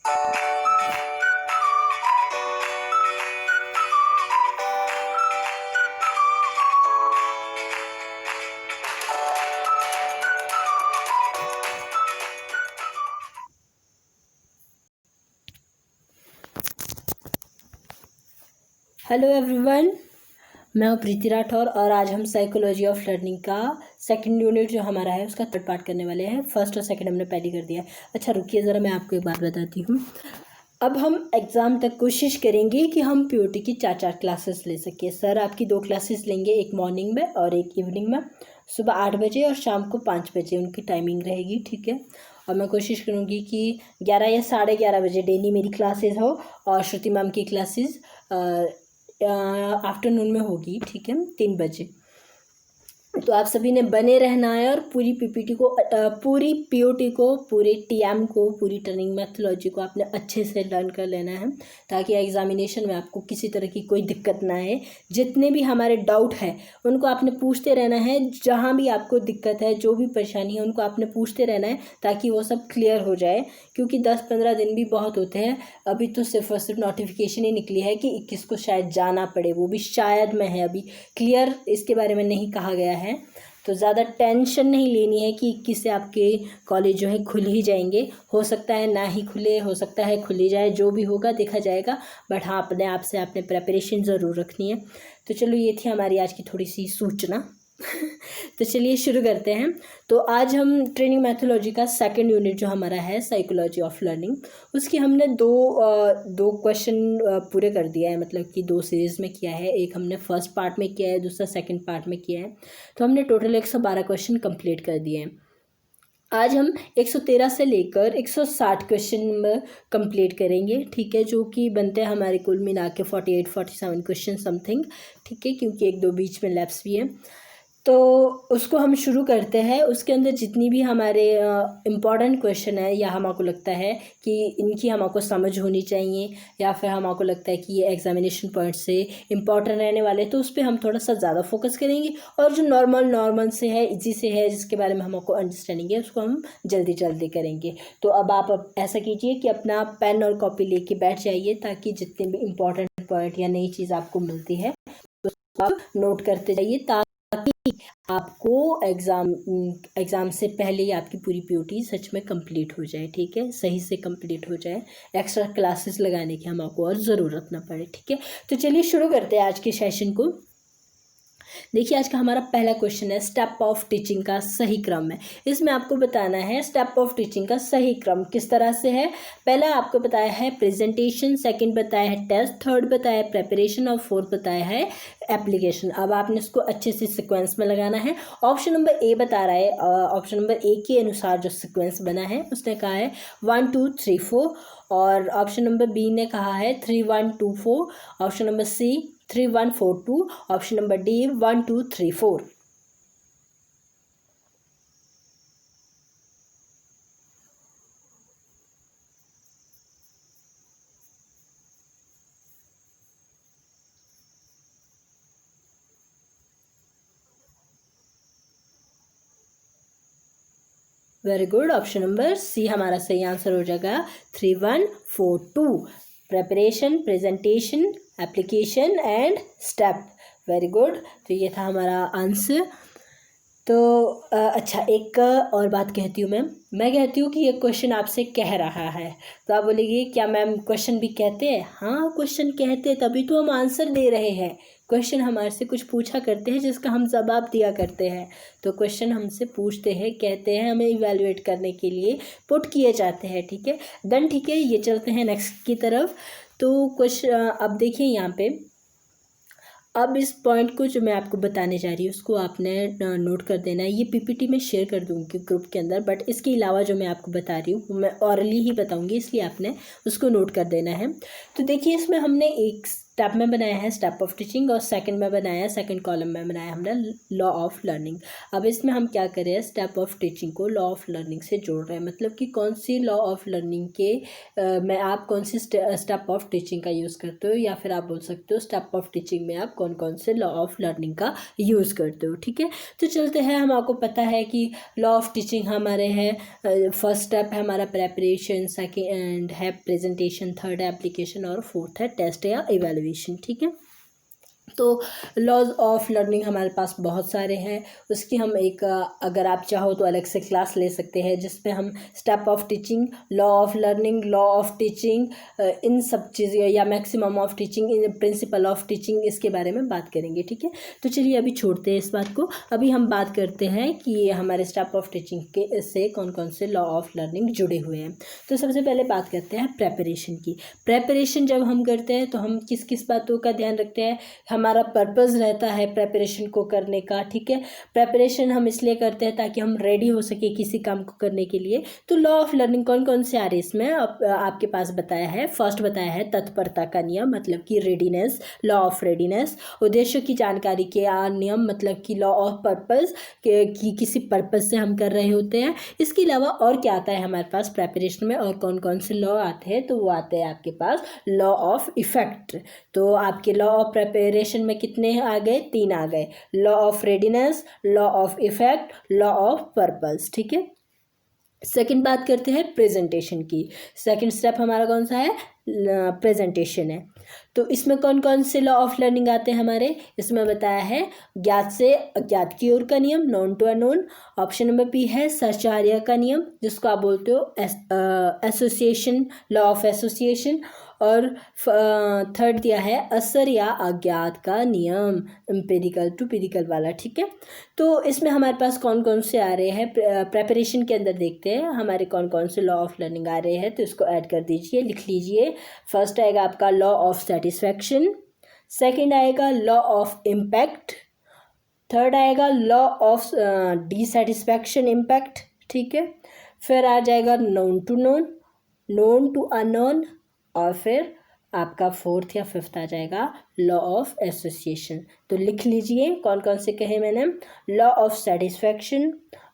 Hello everyone, मैं हूँ प्रीति राठौर और आज हम साइकोलॉजी ऑफ लर्निंग का सेकंड यूनिट जो हमारा है उसका थर्ड पार्ट करने वाले हैं। फर्स्ट और सेकंड हमने पहले कर दिया है। अच्छा रुकिए ज़रा, मैं आपको एक बात बताती हूँ। अब हम एग्ज़ाम तक कोशिश करेंगे कि हम पीओटी की 4 क्लासेस ले सकें। सर आपकी 2 क्लासेस लेंगे, एक मॉर्निंग में और एक इवनिंग में, सुबह 8 बजे और शाम को 5 बजे उनकी टाइमिंग रहेगी, ठीक है। और मैं कोशिश करूँगी कि 11 या 11:30 बजे डेली मेरी क्लासेस हो और श्रुति मैम की क्लासेस आफ्टरनून में होगी, ठीक है, 3 बजे। तो आप सभी ने बने रहना है और पूरी पीपीटी को, पूरी पीओटी को, पूरे टीएम को, पूरी टर्निंग मैथोलॉजी को आपने अच्छे से लर्न कर लेना है ताकि एग्जामिनेशन में आपको किसी तरह की कोई दिक्कत ना आए। जितने भी हमारे डाउट है उनको आपने पूछते रहना है। जहाँ भी आपको दिक्कत है, जो भी परेशानी है, उनको आपने पूछते रहना है ताकि वो सब क्लियर हो जाए, क्योंकि 10-15 दिन भी बहुत होते हैं। अभी तो सिर्फ और सिर्फ नोटिफिकेशन ही निकली है कि 21 को शायद जाना पड़े, वो भी शायद में है, अभी क्लियर इसके बारे में नहीं कहा गया है। तो ज़्यादा टेंशन नहीं लेनी है कि 21 से आपके कॉलेज जो है खुल ही जाएंगे। हो सकता है ना ही खुले, हो सकता है खुल ही जाए, जो भी होगा देखा जाएगा। बट हाँ, अपने आप से आपने प्रेपरेशन ज़रूर रखनी है। तो चलो, ये थी हमारी आज की थोड़ी सी सूचना। तो चलिए शुरू करते हैं। तो आज हम ट्रेनिंग मैथोलॉजी का सेकंड यूनिट जो हमारा है साइकोलॉजी ऑफ लर्निंग, उसकी हमने दो क्वेश्चन पूरे कर दिया है, मतलब कि 2 सीरीज़ में किया है। एक हमने फर्स्ट पार्ट में किया है, दूसरा सेकंड पार्ट में किया है। तो हमने टोटल 112 क्वेश्चन कंप्लीट कर दिए हैं। आज हम 113 से लेकर 160 क्वेश्चन कंप्लीट करेंगे, ठीक है, जो कि बनते हैं हमारे कुल मिला के 48-47 क्वेश्चन समथिंग, ठीक है, क्योंकि 1-2 बीच में लैप्स भी हैं। तो उसको हम शुरू करते हैं। उसके अंदर जितनी भी हमारे इम्पॉर्टेंट क्वेश्चन है या हमको लगता है कि इनकी हमको समझ होनी चाहिए, या फिर हमको लगता है कि ये एग्जामिनेशन पॉइंट से इम्पॉर्टेंट रहने वाले, तो उस पर हम थोड़ा सा ज़्यादा फोकस करेंगे। और जो नॉर्मल से है, इजी से है, जिसके बारे में हमको अंडरस्टैंडिंग है, उसको हम जल्दी करेंगे। तो अब आप ऐसा कीजिए कि अपना पेन और कॉपी लेके बैठ जाइए, ताकि जितने भी इम्पॉर्टेंट पॉइंट या नई चीज़ आपको मिलती है तो आप नोट करते जाइए, ताकि आपको एग्ज़ाम से पहले ही आपकी पूरी पीओटी सच में कंप्लीट हो जाए, ठीक है, सही से कंप्लीट हो जाए। एक्स्ट्रा क्लासेस लगाने की हमको और ज़रूरत ना पड़े, ठीक है। तो चलिए शुरू करते हैं आज के सेशन को। देखिए, आज का हमारा पहला क्वेश्चन है, स्टेप ऑफ टीचिंग का सही क्रम है। इसमें आपको बताना है स्टेप ऑफ टीचिंग का सही क्रम किस तरह से है। पहला आपको बताया है प्रेजेंटेशन, सेकंड बताया है टेस्ट, थर्ड बताया है प्रेपरेशन और फोर्थ बताया है एप्लीकेशन। अब आपने इसको अच्छे से सिक्वेंस में लगाना है। ऑप्शन नंबर ए बता रहा है, ऑप्शन नंबर ए के अनुसार जो सिक्वेंस बना है उसने कहा है 1 2 3 4, और ऑप्शन नंबर बी ने कहा है 3 1 2 4, option number C 3 1 4 2, option number D 1 2 3 4। Very good, option number C हमारा सही आंसर हो जाएगा, 3 1 4 2। Preparation, presentation, application and step. Very good, तो ये था हमारा आंसर। तो अच्छा, एक और बात कहती हूँ मैं कहती हूँ कि ये क्वेश्चन आपसे कह रहा है, तो आप बोलेंगे क्या मैम क्वेश्चन भी कहते हैं? हाँ, क्वेश्चन कहते हैं, तभी तो हम आंसर दे रहे हैं। क्वेश्चन हमारे से कुछ पूछा करते हैं जिसका हम जवाब दिया करते हैं। तो क्वेश्चन हमसे पूछते हैं, कहते हैं, हमें इवैल्यूएट करने के लिए पुट किए जाते हैं, ठीक है। देन ठीक है, ये चलते हैं नेक्स्ट की तरफ। तो क्वेश्चन अब देखिए यहाँ पे, अब इस पॉइंट को जो मैं आपको बताने जा रही हूँ उसको आपने नोट कर देना है। ये पीपीटी में शेयर कर दूँगी ग्रुप के अंदर, बट इसके अलावा जो मैं आपको बता रही हूँ वो मैं ऑरली ही बताऊँगी, इसलिए आपने उसको नोट कर देना है। तो देखिए, इसमें हमने एक स्टेप में बनाया है स्टेप ऑफ टीचिंग और सेकंड में बनाया, सेकंड कॉलम में बनाया हमने लॉ ऑफ लर्निंग। अब इसमें हम क्या कर रहे हैं, स्टेप ऑफ टीचिंग को लॉ ऑफ लर्निंग से जोड़ रहे हैं, मतलब कि कौन सी लॉ ऑफ लर्निंग के में आप कौन सी स्टेप ऑफ टीचिंग का यूज़ करते हो, या फिर आप बोल सकते हो स्टेप ऑफ टीचिंग में आप कौन कौन से लॉ ऑफ लर्निंग का यूज़ करते हो। ठीक है, तो चलते हैं, हम आपको पता है कि लॉ ऑफ टीचिंग हमारे हैं, फर्स्ट स्टेप है हमारा प्रेपरेशन, सेकेंड है प्रेजेंटेशन, थर्ड है एप्लीकेशन और फोर्थ है टेस्ट या इवैल्यूएशन। ठीक है, तो लॉज ऑफ लर्निंग हमारे पास बहुत सारे हैं, उसकी हम एक अगर आप चाहो तो अलग से क्लास ले सकते हैं जिसमें हम step of teaching, law of learning, law of teaching, इन सब चीज़ें या मैक्सिमम ऑफ टीचिंग, इन प्रिंसिपल ऑफ टीचिंग, इसके बारे में बात करेंगे। ठीक है, तो चलिए अभी छोड़ते हैं इस बात को, अभी हम बात करते हैं कि हमारे स्टेप ऑफ टीचिंग के से कौन कौन से लॉ ऑफ लर्निंग जुड़े हुए हैं। तो सबसे पहले बात करते हैं प्रेपरेशन की। प्रेपरेशन जब हम करते हैं तो हम किस किस बातों का ध्यान रखते हैं, हमारा पर्पस रहता है प्रेपरेशन को करने का। ठीक है, प्रेपरेशन हम इसलिए करते हैं ताकि हम रेडी हो सके किसी काम को करने के लिए। तो लॉ ऑफ लर्निंग कौन कौन से आ रहे हैं इसमें आपके पास बताया है, फर्स्ट बताया है तत्परता का नियम, मतलब कि रेडीनेस, लॉ ऑफ रेडीनेस। उद्देश्य की जानकारी के नियम, मतलब कि लॉ ऑफ पर्पस, कि किसी पर्पस से हम कर रहे होते हैं। इसके अलावा और क्या आता है हमारे पास प्रेपरेशन में, और कौन कौन से लॉ आते हैं, तो वो आते हैं आपके पास लॉ ऑफ इफेक्ट। तो आपके लॉ ऑफ प्रेपरेशन में कितने आ गए, 3 आ गए, law of readiness, law of effect, law of purpose. ठीक है, सेकंड बात करते हैं प्रेजेंटेशन की। सेकंड स्टेप हमारा कौन सा है, प्रेजेंटेशन है। तो इसमें कौन कौन से लॉ ऑफ लर्निंग आते हैं हमारे, इसमें बताया है ज्ञात से अज्ञात की ओर का नियम, known to unknown. Option number B है साचार्य का नियम, जिसको आप बोलते हो एसोसिएशन, लॉ ऑफ एसोसिएशन। और थर्ड दिया है असर या अज्ञात का नियम, एम्पिरिकल टू पिरिकल वाला। ठीक है, तो इसमें हमारे पास कौन कौन से आ रहे हैं, प्रेपरेशन के अंदर देखते हैं हमारे कौन कौन से लॉ ऑफ लर्निंग आ रहे हैं, तो इसको ऐड कर दीजिए, लिख लीजिए। फर्स्ट आएगा आपका लॉ ऑफ सेटिस्फैक्शन, सेकंड आएगा लॉ ऑफ इम्पैक्ट, थर्ड आएगा लॉ ऑफ डिसैटिस्फैक्शन इम्पैक्ट। ठीक है, फिर आ जाएगा known to known, known to unknown, और फिर आपका फोर्थ या फिफ्थ आ जाएगा लॉ ऑफ एसोसिएशन। तो लिख लीजिए कौन कौन से कहे मैंने, law of satisfaction,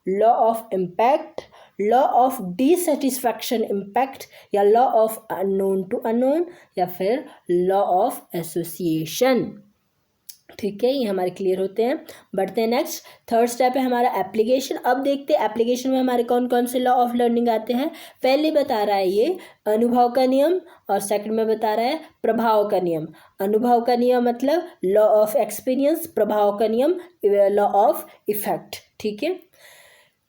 law of impact, law of dissatisfaction impact, या law of unknown to unknown, या फिर लॉ ऑफ एसोसिएशन। ठीक है, ये हमारे क्लियर होते हैं। बढ़ते हैं नेक्स्ट, थर्ड स्टेप है हमारा एप्लीकेशन। अब देखते हैं एप्लीकेशन में हमारे कौन कौन से लॉ ऑफ लर्निंग आते हैं। पहले बता रहा है ये अनुभव का नियम, और सेकंड में बता रहा है प्रभाव का नियम। अनुभव का नियम मतलब लॉ ऑफ एक्सपीरियंस, प्रभाव का नियम लॉ ऑफ इफेक्ट। ठीक है,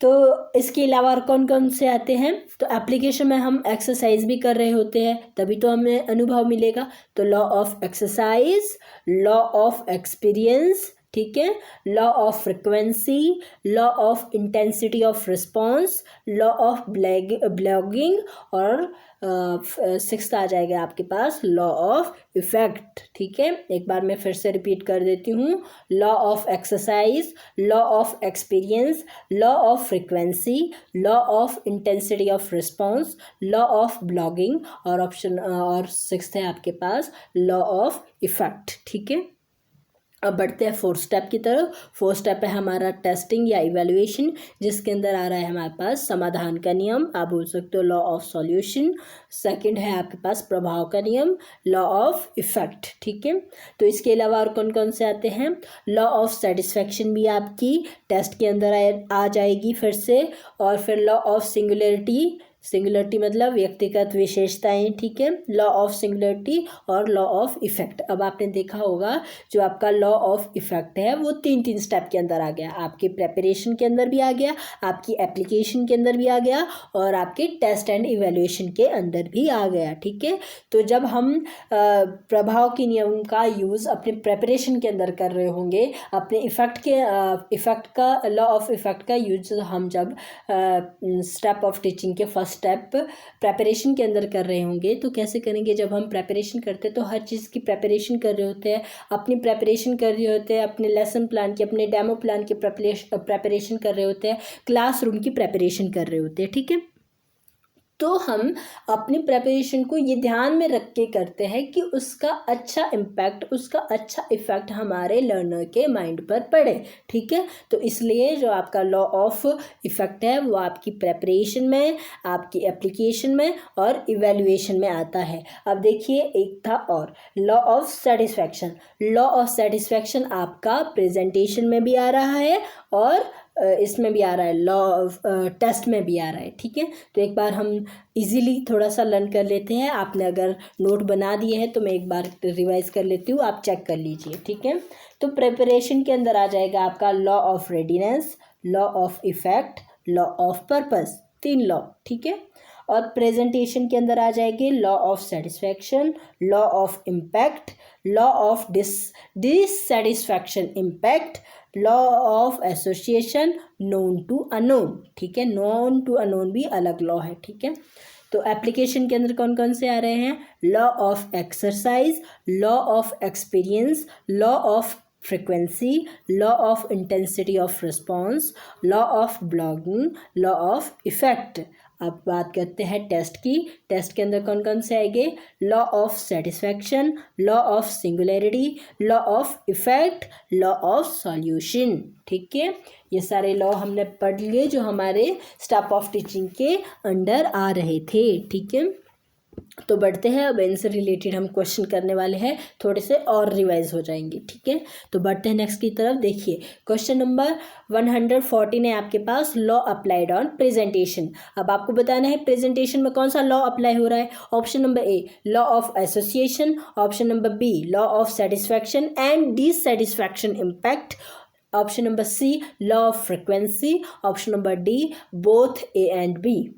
तो इसके अलावा और कौन कौन से आते हैं, तो एप्लीकेशन में हम एक्सरसाइज भी कर रहे होते हैं, तभी तो हमें अनुभव मिलेगा। तो law of exercise, law of experience, ठीक है, law of frequency, law of intensity of response, law of blogging, और सिक्स्थ आ जाएगा आपके पास लॉ ऑफ इफेक्ट। ठीक है, एक बार मैं फिर से रिपीट कर देती हूँ, law of exercise, law of experience, law of frequency, law of intensity of response, law of blogging, और ऑप्शन और सिक्स्थ है आपके पास लॉ ऑफ इफेक्ट। ठीक है, अब बढ़ते हैं फोर्थ स्टेप की तरफ। फोर्थ स्टेप है हमारा टेस्टिंग या इवैल्यूएशन, जिसके अंदर आ रहा है हमारे पास समाधान का नियम, आप बोल सकते हो लॉ ऑफ सॉल्यूशन। सेकंड है आपके पास प्रभाव का नियम, लॉ ऑफ इफेक्ट। ठीक है, तो इसके अलावा और कौन कौन से आते हैं, लॉ ऑफ सेटिस्फैक्शन भी आपकी टेस्ट के अंदर आ जाएगी फिर से, और फिर लॉ ऑफ सिंगुलरिटी, सिंगुलरिटी मतलब व्यक्तिगत विशेषताएं। ठीक है, लॉ ऑफ सिंगुलरिटी और लॉ ऑफ इफेक्ट। अब आपने देखा होगा जो आपका लॉ ऑफ इफेक्ट है वो 3 स्टेप के अंदर आ गया, आपके प्रेपरेशन के अंदर भी आ गया, आपकी एप्लीकेशन के अंदर भी आ गया, और आपके टेस्ट एंड इवैल्यूएशन के अंदर भी आ गया। ठीक है, तो जब हम प्रभाव के नियम का यूज़ अपने प्रेपरेशन के अंदर कर रहे होंगे, अपने इफेक्ट का लॉ ऑफ इफेक्ट का यूज हम जब स्टेप ऑफ टीचिंग के फर्स्ट स्टेप प्रेपरेशन के अंदर कर रहे होंगे, तो कैसे करेंगे, जब हम प्रेपरेशन करते हैं तो हर चीज़ की प्रेपरेशन कर रहे होते हैं, अपनी प्रेपरेशन कर रहे होते हैं, अपने लेसन प्लान की, अपने डेमो प्लान की प्रेपरेशन कर रहे होते हैं, क्लासरूम की प्रेपरेशन कर रहे होते हैं। ठीक है, तो हम अपनी प्रिपरेशन को ये ध्यान में रख के करते हैं कि उसका अच्छा इम्पैक्ट, उसका अच्छा इफ़ेक्ट हमारे लर्नर के माइंड पर पड़े, ठीक है। तो इसलिए जो आपका लॉ ऑफ इफ़ेक्ट है वो आपकी प्रिपरेशन में, आपकी एप्लीकेशन में और इवैल्यूएशन में आता है। अब देखिए एक था और law of satisfaction. Law of satisfaction आपका प्रेजेंटेशन में भी आ रहा है और इसमें भी आ रहा है, लॉ ऑफ टेस्ट में भी आ रहा है, ठीक है। तो एक बार हम इजीली थोड़ा सा लर्न कर लेते हैं। आपने अगर नोट बना दिए हैं तो मैं एक बार रिवाइज कर लेती हूँ, आप चेक कर लीजिए, ठीक है। तो प्रिपरेशन के अंदर आ जाएगा आपका law of readiness, law of effect, law of purpose, 3 law, ठीक है। और प्रेजेंटेशन के अंदर आ जाएंगे law of satisfaction, law of impact, law of dissatisfaction impact, law of association, known to unknown, ठीक है। नोन टू अनोन भी अलग लॉ है, ठीक है। तो एप्लीकेशन के अंदर कौन कौन से आ रहे हैं? Law of exercise, law of experience, law of frequency, law of intensity of response, law of blogging, law of effect. अब बात करते हैं टेस्ट की। टेस्ट के अंदर कौन कौन से आएंगे? Law of satisfaction, law of singularity, law of effect, law of solution, ठीक है। ये सारे लॉ हमने पढ़ लिए जो हमारे स्टाफ ऑफ टीचिंग के अंडर आ रहे थे, ठीक है। तो बढ़ते हैं, अब इनसे रिलेटेड हम क्वेश्चन करने वाले हैं, थोड़े से और रिवाइज हो जाएंगे, ठीक है। तो बढ़ते हैं नेक्स्ट की तरफ। देखिए क्वेश्चन नंबर 114 है आपके पास, लॉ अप्लाइड ऑन प्रेजेंटेशन। अब आपको बताना है प्रेजेंटेशन में कौन सा लॉ अप्लाई हो रहा है। Option number A law of association, option number B law of satisfaction and dissatisfaction impact, option number C law of frequency, option number D both A and B.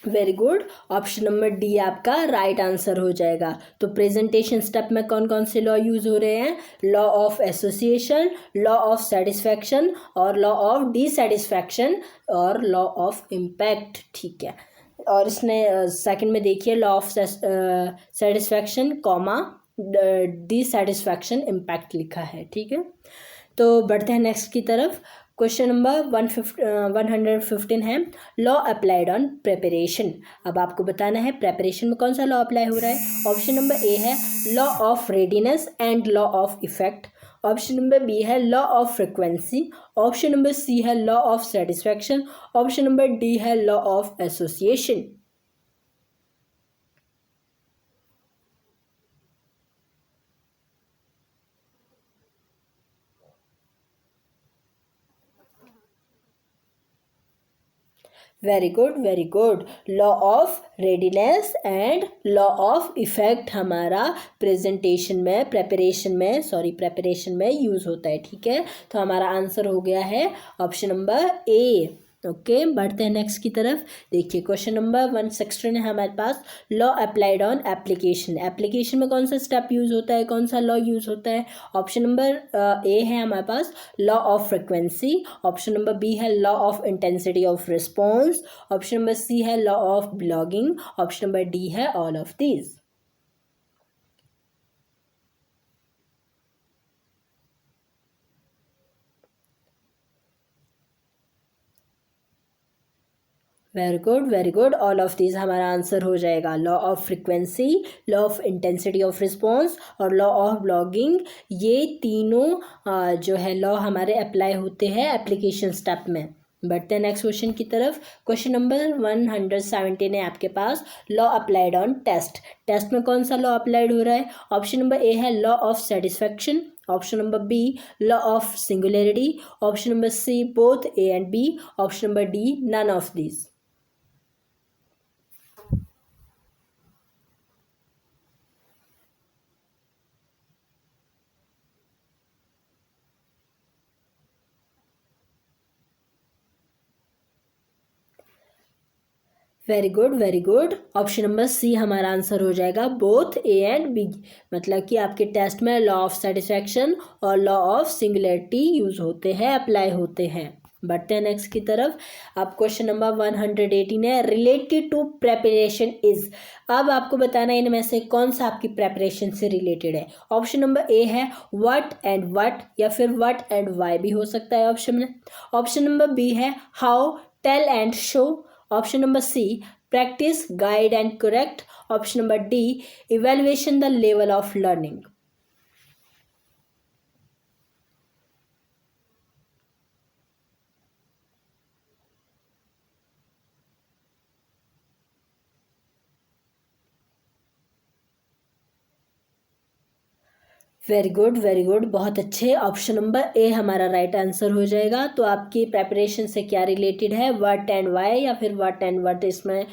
Very good, option number D आपका right answer हो जाएगा। तो presentation step में कौन कौन से law use हो रहे हैं? Law of association, law of satisfaction और लॉ ऑफ डिससेटिस्फैक्शन और लॉ ऑफ इम्पैक्ट, ठीक है। और इसने सेकंड में देखिए law of satisfaction comma dissatisfaction impact लिखा है, ठीक है। तो बढ़ते हैं नेक्स्ट की तरफ। क्वेश्चन नंबर 115 है, लॉ अप्लाइड ऑन प्रिपरेशन। अब आपको बताना है प्रिपरेशन में कौन सा लॉ अप्लाई हो रहा है। ऑप्शन नंबर ए है law of readiness and law of effect, option number B है law of frequency, option number C है law of satisfaction, option number D है law of association. Very good, very good. Law of readiness and law of effect हमारा presentation में preparation में use होता है, ठीक है। तो हमारा आंसर हो गया है ऑप्शन नंबर ए। ओके, बढ़ते हैं नेक्स्ट की तरफ। देखिए क्वेश्चन नंबर 116 है हमारे पास, law applied on application. Application में कौन सा स्टेप यूज़ होता है, कौन सा लॉ यूज़ होता है। ऑप्शन नंबर ए है हमारे पास law of frequency, option number B है law of intensity of response, option number C है law of blogging, option number D है all of these. Very good, very good, all of these हमारा answer हो जाएगा। Law of frequency, law of intensity of response और law of blogging, ये तीनों जो है लॉ हमारे अप्लाई होते हैं एप्लीकेशन स्टेप में। बढ़ते हैं नेक्स्ट क्वेश्चन की तरफ। क्वेश्चन नंबर 117 है आपके पास, law applied on test. Test में कौन सा लॉ अप्लाइड हो रहा है। ऑप्शन नंबर ए है law of satisfaction, option number B law of singularity, option number C both A and B, option number D none of these. Very good, very good, option number C हमारा answer हो जाएगा both A and B. मतलब कि आपके test में law of satisfaction और law of singularity use होते हैं, अप्लाई होते हैं। बढ़ते हैं नेक्स्ट की तरफ। अब क्वेश्चन नंबर 118 है, रिलेटेड टू प्रेपरेशन इज। अब आपको बताना है इनमें से कौन सा आपकी प्रेपरेशन से रिलेटेड है। ऑप्शन नंबर ए है व्हाट एंड व्हाट, या फिर व्हाट एंड वाई भी हो सकता है ऑप्शन में। ऑप्शन नंबर बी है how, tell and show. Option number C practice, guide and correct. Option number D evaluation the level of learning. Very good, very good, बहुत अच्छे। ऑप्शन नंबर ए हमारा right answer हो जाएगा। तो आपकी preparation से क्या रिलेटेड है, व्हाट एंड वाई या फिर व्हाट एंड व्हाट, इसमें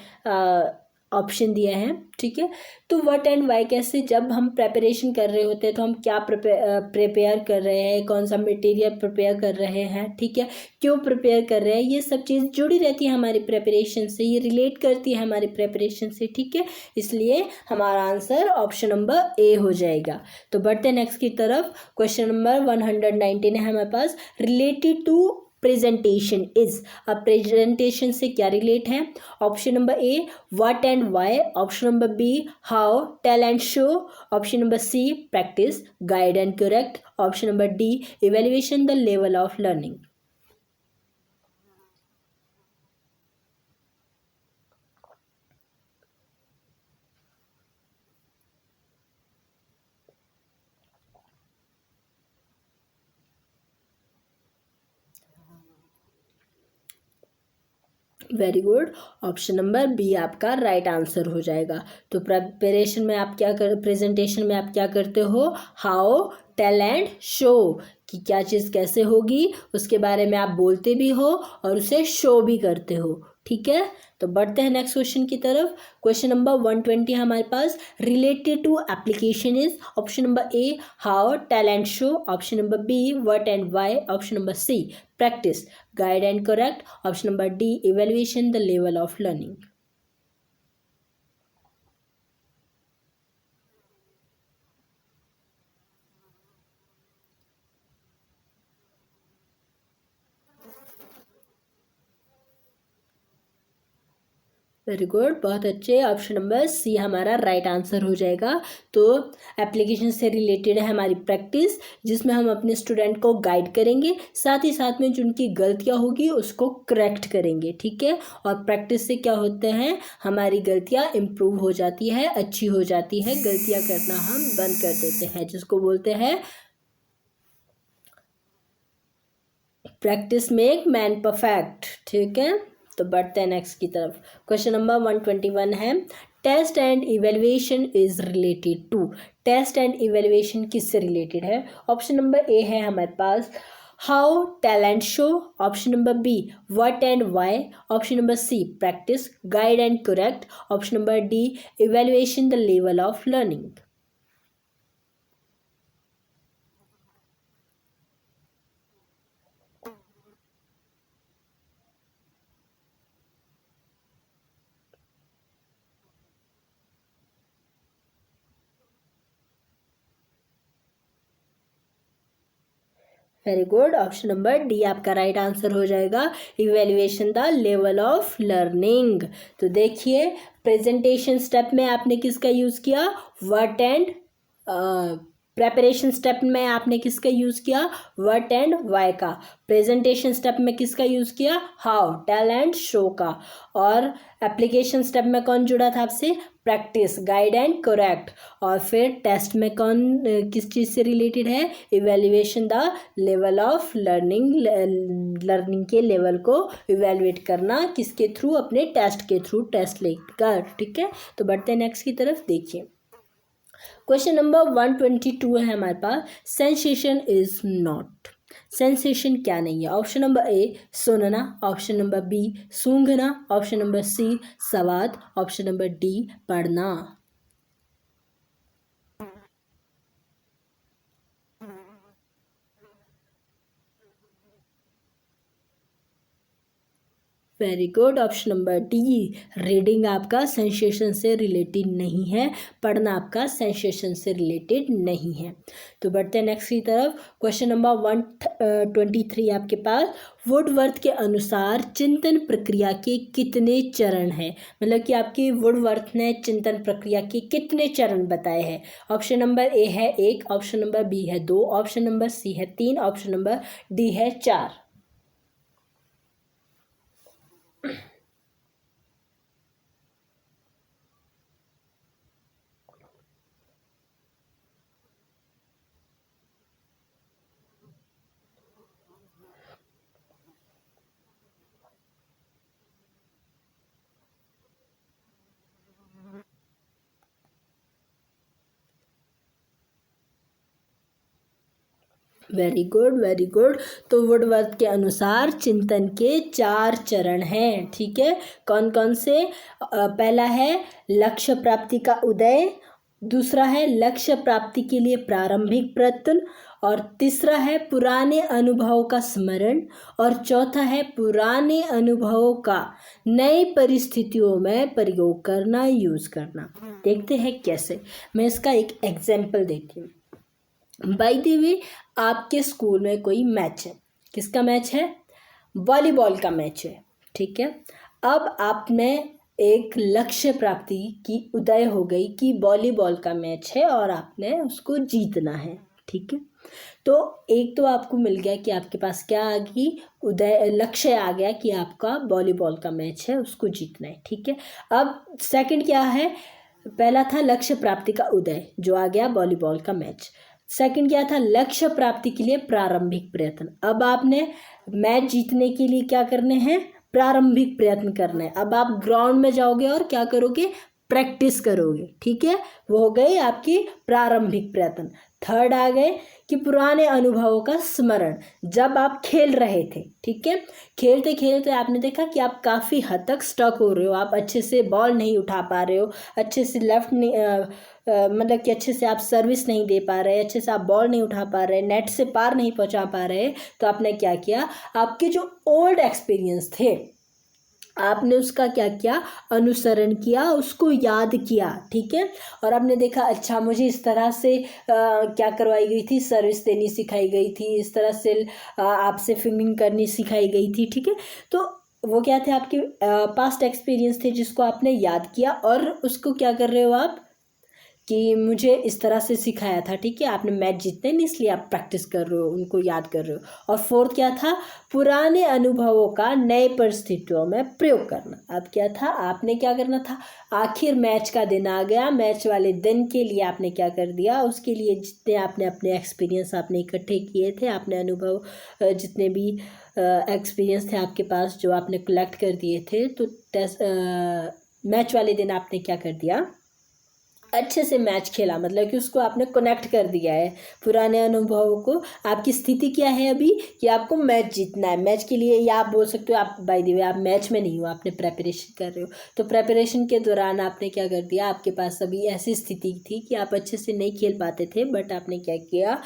ऑप्शन दिया है। ठीक है, तो व्हाट एंड वाई कैसे, जब हम प्रेपरेशन कर रहे होते हैं तो हम क्या प्रिपेयर कर रहे हैं, कौन सा मटेरियल प्रिपेयर कर रहे हैं, ठीक है, क्यों प्रिपेयर कर रहे हैं, ये सब चीज़ जुड़ी रहती है हमारी प्रेपरेशन से, ये रिलेट करती है हमारी प्रेपरेशन से। ठीक है, इसलिए हमारा आंसर ऑप्शन नंबर ए हो जाएगा। तो बढ़ते हैं नेक्स्ट की तरफ। क्वेश्चन नंबर 119 है हमारे पास, रिलेटेड टू प्रेजेंटेशन इज। अब प्रेजेंटेशन से क्या रिलेट है। Option number A what and why, option number B how, tell and show, option number C practice, guide and correct, option number D evaluation the level of learning. Very good, option number B आपका right answer हो जाएगा। तो preparation में आप क्या कर, presentation में आप क्या करते हो, हाउ, टेल एंड शो, कि क्या चीज़ कैसे होगी उसके बारे में आप बोलते भी हो और उसे शो भी करते हो। ठीक है, तो बढ़ते हैं नेक्स्ट क्वेश्चन की तरफ। क्वेश्चन नंबर 120 हमारे पास, related to application is. Option number A how, tell and show, option number B what and why, option number C practice, guide and correct, option number D evaluation the level of learning. Very good, बहुत अच्छे, option number C हमारा right answer हो जाएगा। तो application से related है हमारी practice, जिसमें हम अपने स्टूडेंट को गाइड करेंगे, साथ ही साथ में जिनकी गलतियां होगी उसको करेक्ट करेंगे। ठीक है, और प्रैक्टिस से क्या होते हैं, हमारी गलतियां इम्प्रूव हो जाती है, अच्छी हो जाती है, गलतियां करना हम बंद कर देते हैं, जिसको बोलते हैं प्रैक्टिस मेक मैन परफेक्ट। ठीक है, तो बढ़ते हैं नेक्स्ट की तरफ। क्वेश्चन नंबर 121 है, test and evaluation is related to. Test and evaluation किससे रिलेटेड है। ऑप्शन नंबर ए है हमारे पास how, tell and show, option number B what and why, option number C practice, guide and correct, option number D evaluation the level of learning. Very good, option number D आपका right answer हो जाएगा, evaluation the level of learning. तो देखिए, presentation step में आपने किसका use किया, what and, preparation step में आपने किसका यूज़ किया, व्हाट एंड वाई का। प्रेजेंटेशन स्टेप में किसका यूज़ किया, हाउ, टेल एंड शो का। और एप्लीकेशन स्टेप में कौन जुड़ा था आपसे, प्रैक्टिस, गाइड एंड करेक्ट। और फिर टेस्ट में कौन किस चीज़ से रिलेटेड है, evaluation the level of learning, learning के लेवल को इवेल्युएट करना किसके थ्रू, अपने टेस्ट के थ्रू, टेस्ट लेकर। ठीक है, तो बढ़ते हैं नेक्स्ट की तरफ। देखिए, क्वेश्चन नंबर 122 है हमारे पास, सेंसेशन इज नॉट। सेंसेशन क्या नहीं है। ऑप्शन नंबर ए सुनना, ऑप्शन नंबर बी सूंघना, ऑप्शन नंबर सी स्वाद, ऑप्शन नंबर डी पढ़ना। Very good. Option number D, reading आपका सेंसेशन से रिलेटेड नहीं है, पढ़ना आपका सेंसेशन से रिलेटेड नहीं है। तो बढ़ते हैं नेक्स्ट की तरफ। क्वेश्चन नंबर 123 आपके पास, वुडवर्थ के अनुसार चिंतन प्रक्रिया के कितने चरण हैं? मतलब कि आपकी वुडवर्थ ने चिंतन प्रक्रिया के कितने चरण बताए हैं? ऑप्शन नंबर ए है 1, ऑप्शन नंबर बी है 2, ऑप्शन नंबर सी है 3, ऑप्शन नंबर डी है 4। Very good, very good. तो वुडवर्थ के अनुसार चिंतन के 4 चरण हैं, ठीक है। कौन कौन से? पहला है लक्ष्य प्राप्ति का उदय, दूसरा है लक्ष्य प्राप्ति के लिए प्रारंभिक प्रयत्न, और तीसरा है पुराने अनुभवों का स्मरण, और चौथा है पुराने अनुभवों का नई परिस्थितियों में प्रयोग करना, यूज करना। देखते हैं कैसे। मैं इसका एक एग्जाम्पल देती हूँ। बाय द वे, आपके स्कूल में कोई मैच है। किसका मैच है? वॉलीबॉल का मैच है, ठीक है। अब आपने एक लक्ष्य प्राप्ति की उदय हो गई कि वॉलीबॉल का मैच है और आपने उसको जीतना है, ठीक है। तो एक तो आपको मिल गया कि आपके पास क्या आ गई, उदय, लक्ष्य आ गया कि आपका वॉलीबॉल का मैच है, उसको जीतना है, ठीक है। अब सेकंड क्या है? पहला था लक्ष्य प्राप्ति का उदय, जो आ गया वॉलीबॉल का मैच। सेकंड क्या था? लक्ष्य प्राप्ति के लिए प्रारंभिक प्रयत्न। अब आपने मैच जीतने के लिए क्या करने हैं? प्रारंभिक प्रयत्न करना है। अब आप ग्राउंड में जाओगे और क्या करोगे? प्रैक्टिस करोगे, ठीक है। वो हो गई आपकी प्रारंभिक प्रयत्न। थर्ड आ गए कि पुराने अनुभवों का स्मरण, जब आप खेल रहे थे, ठीक है। खेलते खेलते आपने देखा कि आप काफ़ी हद तक स्टक हो रहे हो, आप अच्छे से बॉल नहीं उठा पा रहे हो, अच्छे से मतलब कि अच्छे से आप सर्विस नहीं दे पा रहे, अच्छे से आप बॉल नहीं उठा पा रहे, नेट से पार नहीं पहुंचा पा रहे। तो आपने क्या किया? आपके जो ओल्ड एक्सपीरियंस थे, आपने उसका क्या किया? अनुसरण किया, उसको याद किया, ठीक है। और आपने देखा, अच्छा मुझे इस तरह से क्या करवाई गई थी, सर्विस देनी सिखाई गई थी, इस तरह से आपसे फिंगिंग करनी सिखाई गई थी, ठीक है। तो वो क्या थे? आपके पास्ट एक्सपीरियंस थे जिसको आपने याद किया, और उसको क्या कर रहे हो आप कि मुझे इस तरह से सिखाया था, ठीक है। आपने मैच जीतते नहीं, इसलिए आप प्रैक्टिस कर रहे हो, उनको याद कर रहे हो। और फोर्थ क्या था? पुराने अनुभवों का नए परिस्थितियों में प्रयोग करना। अब क्या था? आपने क्या करना था? आखिर मैच का दिन आ गया, मैच वाले दिन के लिए आपने क्या कर दिया? उसके लिए जितने आपने अपने एक्सपीरियंस आपने इकट्ठे किए थे, आपने अनुभव जितने भी एक्सपीरियंस थे आपके पास, जो आपने कलेक्ट कर दिए थे, तो मैच वाले दिन आपने क्या कर दिया? अच्छे से मैच खेला, मतलब कि उसको आपने कनेक्ट कर दिया है पुराने अनुभवों को। आपकी स्थिति क्या है अभी? कि आपको मैच जीतना है। मैच के लिए, या आप बोल सकते हो, आप बाय द वे आप मैच में नहीं हो, आपने प्रेपरेशन कर रहे हो। तो प्रेपरेशन के दौरान आपने क्या कर दिया? आपके पास अभी ऐसी स्थिति थी कि आप अच्छे से नहीं खेल पाते थे, बट आपने क्या किया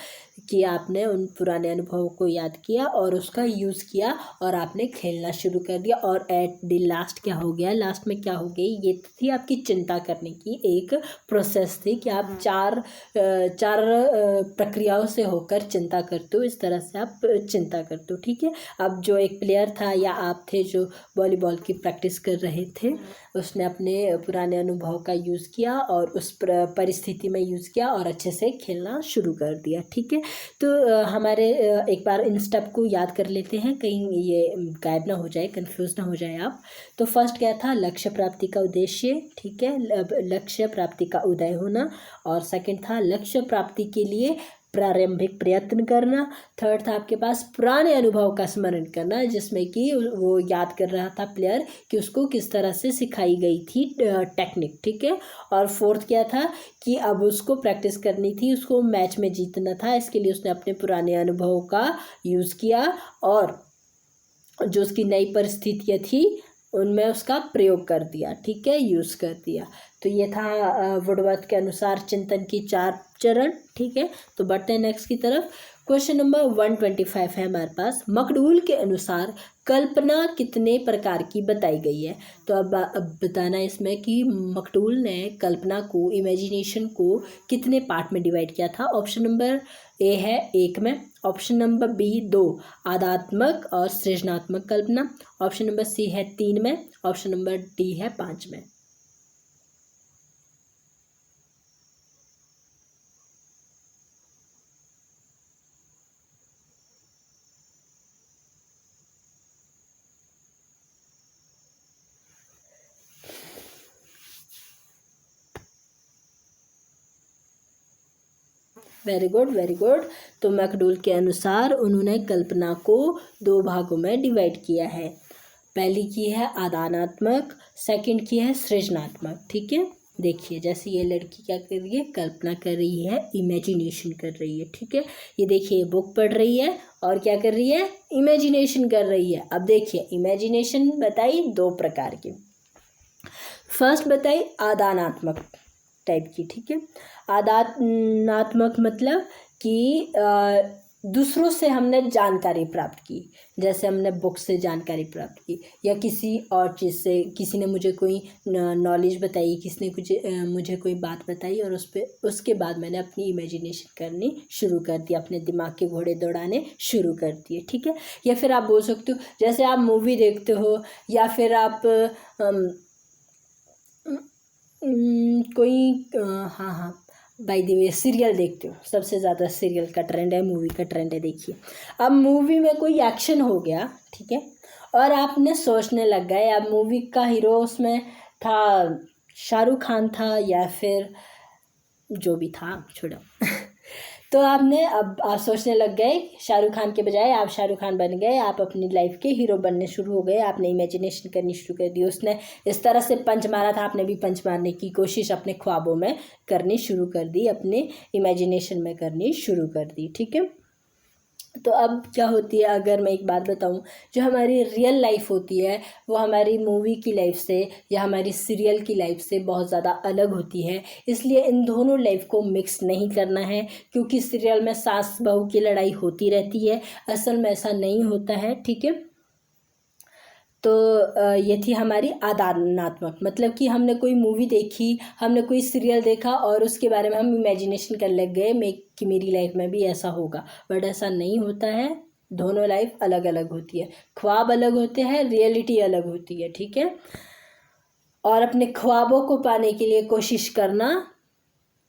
कि आपने उन पुराने अनुभवों को याद किया और उसका यूज़ किया, और आपने खेलना शुरू कर दिया। और एट द लास्ट क्या हो गया? लास्ट में क्या हो गई? ये थी आपकी चिंता करने की एक प्रोसेस थी कि आप चार प्रक्रियाओं से होकर चिंता करते हो। इस तरह से आप चिंता करते हो, ठीक है। अब जो एक प्लेयर था या आप थे जो वॉलीबॉल की प्रैक्टिस कर रहे थे, उसने अपने पुराने अनुभव का यूज़ किया और उस परिस्थिति में यूज़ किया और अच्छे से खेलना शुरू कर दिया, ठीक है। तो हमारे एक बार इन स्टेप को याद कर लेते हैं, कहीं ये गायब ना हो जाए, कंफ्यूज ना हो जाए आप। तो फर्स्ट क्या था? लक्ष्य प्राप्ति का उद्देश्य, ठीक है, लक्ष्य प्राप्ति का उदय होना। और सेकंड था लक्ष्य प्राप्ति के लिए प्रारंभिक प्रयत्न करना। थर्ड था आपके पास पुराने अनुभव का स्मरण करना, जिसमें कि वो याद कर रहा था प्लेयर कि उसको किस तरह से सिखाई गई थी टेक्निक, ठीक है। और फोर्थ क्या था? कि अब उसको प्रैक्टिस करनी थी, उसको मैच में जीतना था, इसके लिए उसने अपने पुराने अनुभवों का यूज़ किया और जो उसकी नई परिस्थितियाँ थी उनमें उसका प्रयोग कर दिया, ठीक है, यूज़ कर दिया। तो ये था वुडवर्थ के अनुसार चिंतन की 4 चरण, ठीक है। तो बढ़ते हैं नेक्स्ट की तरफ। क्वेश्चन नंबर 125 है हमारे पास। मकडूल के अनुसार कल्पना कितने प्रकार की बताई गई है। तो अब बताना इसमें कि मकटूल ने कल्पना को, इमेजिनेशन को कितने पार्ट में डिवाइड किया था। ऑप्शन नंबर ए है 1 में, ऑप्शन नंबर बी 2 आदात्मक और सृजनात्मक कल्पना, ऑप्शन नंबर सी है 3 में, ऑप्शन नंबर डी है 5 में। Very good, very good. तो मैकडूल के अनुसार उन्होंने कल्पना को 2 भागों में डिवाइड किया है। पहली की है आदानात्मक, सेकंड की है सृजनात्मक। ठीक है, देखिए जैसे ये लड़की क्या कर रही है, कल्पना कर रही है, इमेजिनेशन कर रही है। ठीक है, ये देखिए बुक पढ़ रही है और क्या कर रही है, इमेजिनेशन कर रही है। अब देखिए इमेजिनेशन बताई 2 प्रकार की। फर्स्ट बताई आदानात्मक टाइप की। ठीक है, आदानात्मक मतलब कि दूसरों से हमने जानकारी प्राप्त की, जैसे हमने बुक से जानकारी प्राप्त की या किसी और चीज़ से, किसी ने मुझे कोई नॉलेज बताई, किसी ने कुछ मुझे कोई बात बताई और उसके बाद मैंने अपनी इमेजिनेशन करनी शुरू कर दी, अपने दिमाग के घोड़े दौड़ाने शुरू कर दिए। ठीक है, या फिर आप बोल सकते हो जैसे आप मूवी देखते हो या फिर आप कोई हाँ बाय द वे सीरियल देखते हो, सबसे ज़्यादा सीरियल का ट्रेंड है, मूवी का ट्रेंड है। देखिए अब मूवी में कोई एक्शन हो गया, ठीक है, और आपने सोचने लग गए अब मूवी का हीरो उसमें था, शाहरुख खान था या फिर जो भी था, छोड़ो तो आपने अब आप सोचने लग गए, शाहरुख खान के बजाय आप शाहरुख खान बन गए, आप अपनी लाइफ के हीरो बनने शुरू हो गए, आपने इमेजिनेशन करनी शुरू कर दी। उसने इस तरह से पंच मारा था, आपने भी पंच मारने की कोशिश अपने ख्वाबों में करनी शुरू कर दी, अपने इमेजिनेशन में करनी शुरू कर दी। ठीक है, तो अब क्या होती है, अगर मैं एक बात बताऊं, जो हमारी रियल लाइफ होती है वो हमारी मूवी की लाइफ से या हमारी सीरियल की लाइफ से बहुत ज़्यादा अलग होती है। इसलिए इन दोनों लाइफ को मिक्स नहीं करना है, क्योंकि सीरियल में सास बहू की लड़ाई होती रहती है, असल में ऐसा नहीं होता है। ठीक है, तो ये थी हमारी आदानात्मक, मतलब कि हमने कोई मूवी देखी, हमने कोई सीरियल देखा और उसके बारे में हम इमेजिनेशन कर लग गए कि मेरी लाइफ में भी ऐसा होगा, बट ऐसा नहीं होता है। दोनों लाइफ अलग अलग होती है, ख्वाब अलग होते हैं, रियलिटी अलग होती है। ठीक है, और अपने ख्वाबों को पाने के लिए कोशिश करना,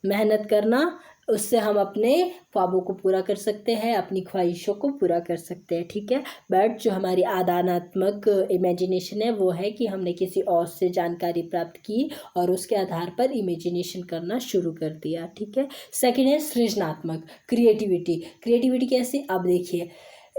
मेहनत करना, उससे हम अपने ख्वाबों को पूरा कर सकते हैं, अपनी ख्वाहिशों को पूरा कर सकते हैं। ठीक है, बट जो हमारी आदानात्मक इमेजिनेशन है वो है कि हमने किसी और से जानकारी प्राप्त की और उसके आधार पर इमेजिनेशन करना शुरू कर दिया। ठीक है, सेकंड है सृजनात्मक, क्रिएटिविटी। क्रिएटिविटी कैसे, अब देखिए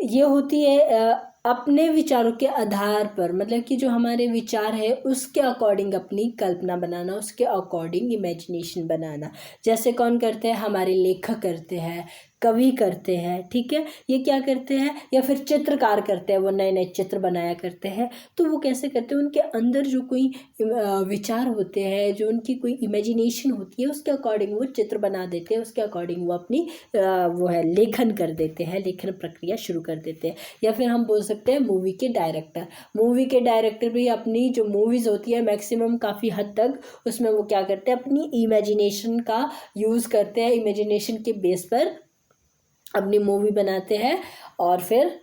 ये होती है अपने विचारों के आधार पर, मतलब कि जो हमारे विचार है उसके अकॉर्डिंग अपनी कल्पना बनाना, उसके अकॉर्डिंग इमेजिनेशन बनाना। जैसे कौन करते हैं, हमारे लेखक करते हैं, कवि करते हैं। ठीक है, ये क्या करते हैं, या फिर चित्रकार करते हैं, वो नए नए चित्र बनाया करते हैं। तो वो कैसे करते हैं, उनके अंदर जो कोई विचार होते हैं, जो उनकी कोई इमेजिनेशन होती है, उसके अकॉर्डिंग वो चित्र बना देते हैं, उसके अकॉर्डिंग वो अपनी वो है लेखन कर देते हैं, लेखन प्रक्रिया शुरू कर देते हैं। या फिर हम बोल सकते हैं मूवी के डायरेक्टर, मूवी के डायरेक्टर भी अपनी जो मूवीज़ होती है मैक्सिमम काफ़ी हद तक उसमें वो क्या करते हैं, अपनी इमेजिनेशन का यूज़ करते हैं, इमेजिनेशन के बेस पर अपनी मूवी बनाते हैं और फिर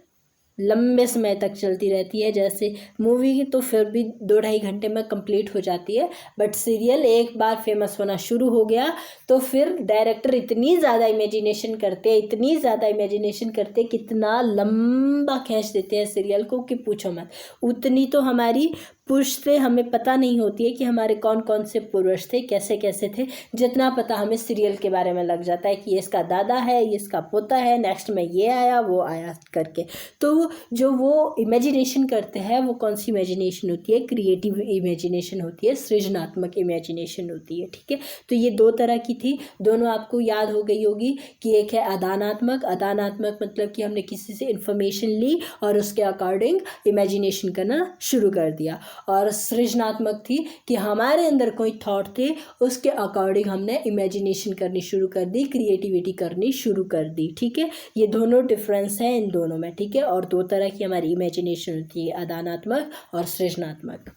लंबे समय तक चलती रहती है। जैसे मूवी की तो फिर भी 2-2.5 घंटे में कंप्लीट हो जाती है, बट सीरियल एक बार फेमस होना शुरू हो गया तो फिर डायरेक्टर इतनी ज़्यादा इमेजिनेशन करते हैं, इतनी ज़्यादा इमेजिनेशन करते हैं, कितना लंबा खींच देते हैं सीरियल को कि पूछो मत। उतनी तो हमारी पुश्ते हमें पता नहीं होती है कि हमारे कौन कौन से पूर्वज थे, कैसे कैसे थे, जितना पता हमें सीरियल के बारे में लग जाता है कि ये इसका दादा है, ये इसका पोता है, नेक्स्ट में ये आया वो आया करके। तो जो वो इमेजिनेशन करते हैं वो कौन सी इमेजिनेशन होती है, क्रिएटिव इमेजिनेशन होती है, सृजनात्मक इमेजिनेशन होती है। ठीक है, तो ये 2 तरह की थी, दोनों आपको याद हो गई होगी कि एक है आदानात्मक, आदानात्मक मतलब कि हमने किसी से इन्फॉर्मेशन ली और उसके अकॉर्डिंग इमेजिनेशन करना शुरू कर दिया, और सृजनात्मक थी कि हमारे अंदर कोई थॉट थे, उसके अकॉर्डिंग हमने इमेजिनेशन करनी शुरू कर दी, क्रिएटिविटी करनी शुरू कर दी। ठीक है, ये दोनों डिफरेंस है इन दोनों में। ठीक है, और दो तरह की हमारी इमेजिनेशन होती है, आदानात्मक और सृजनात्मक।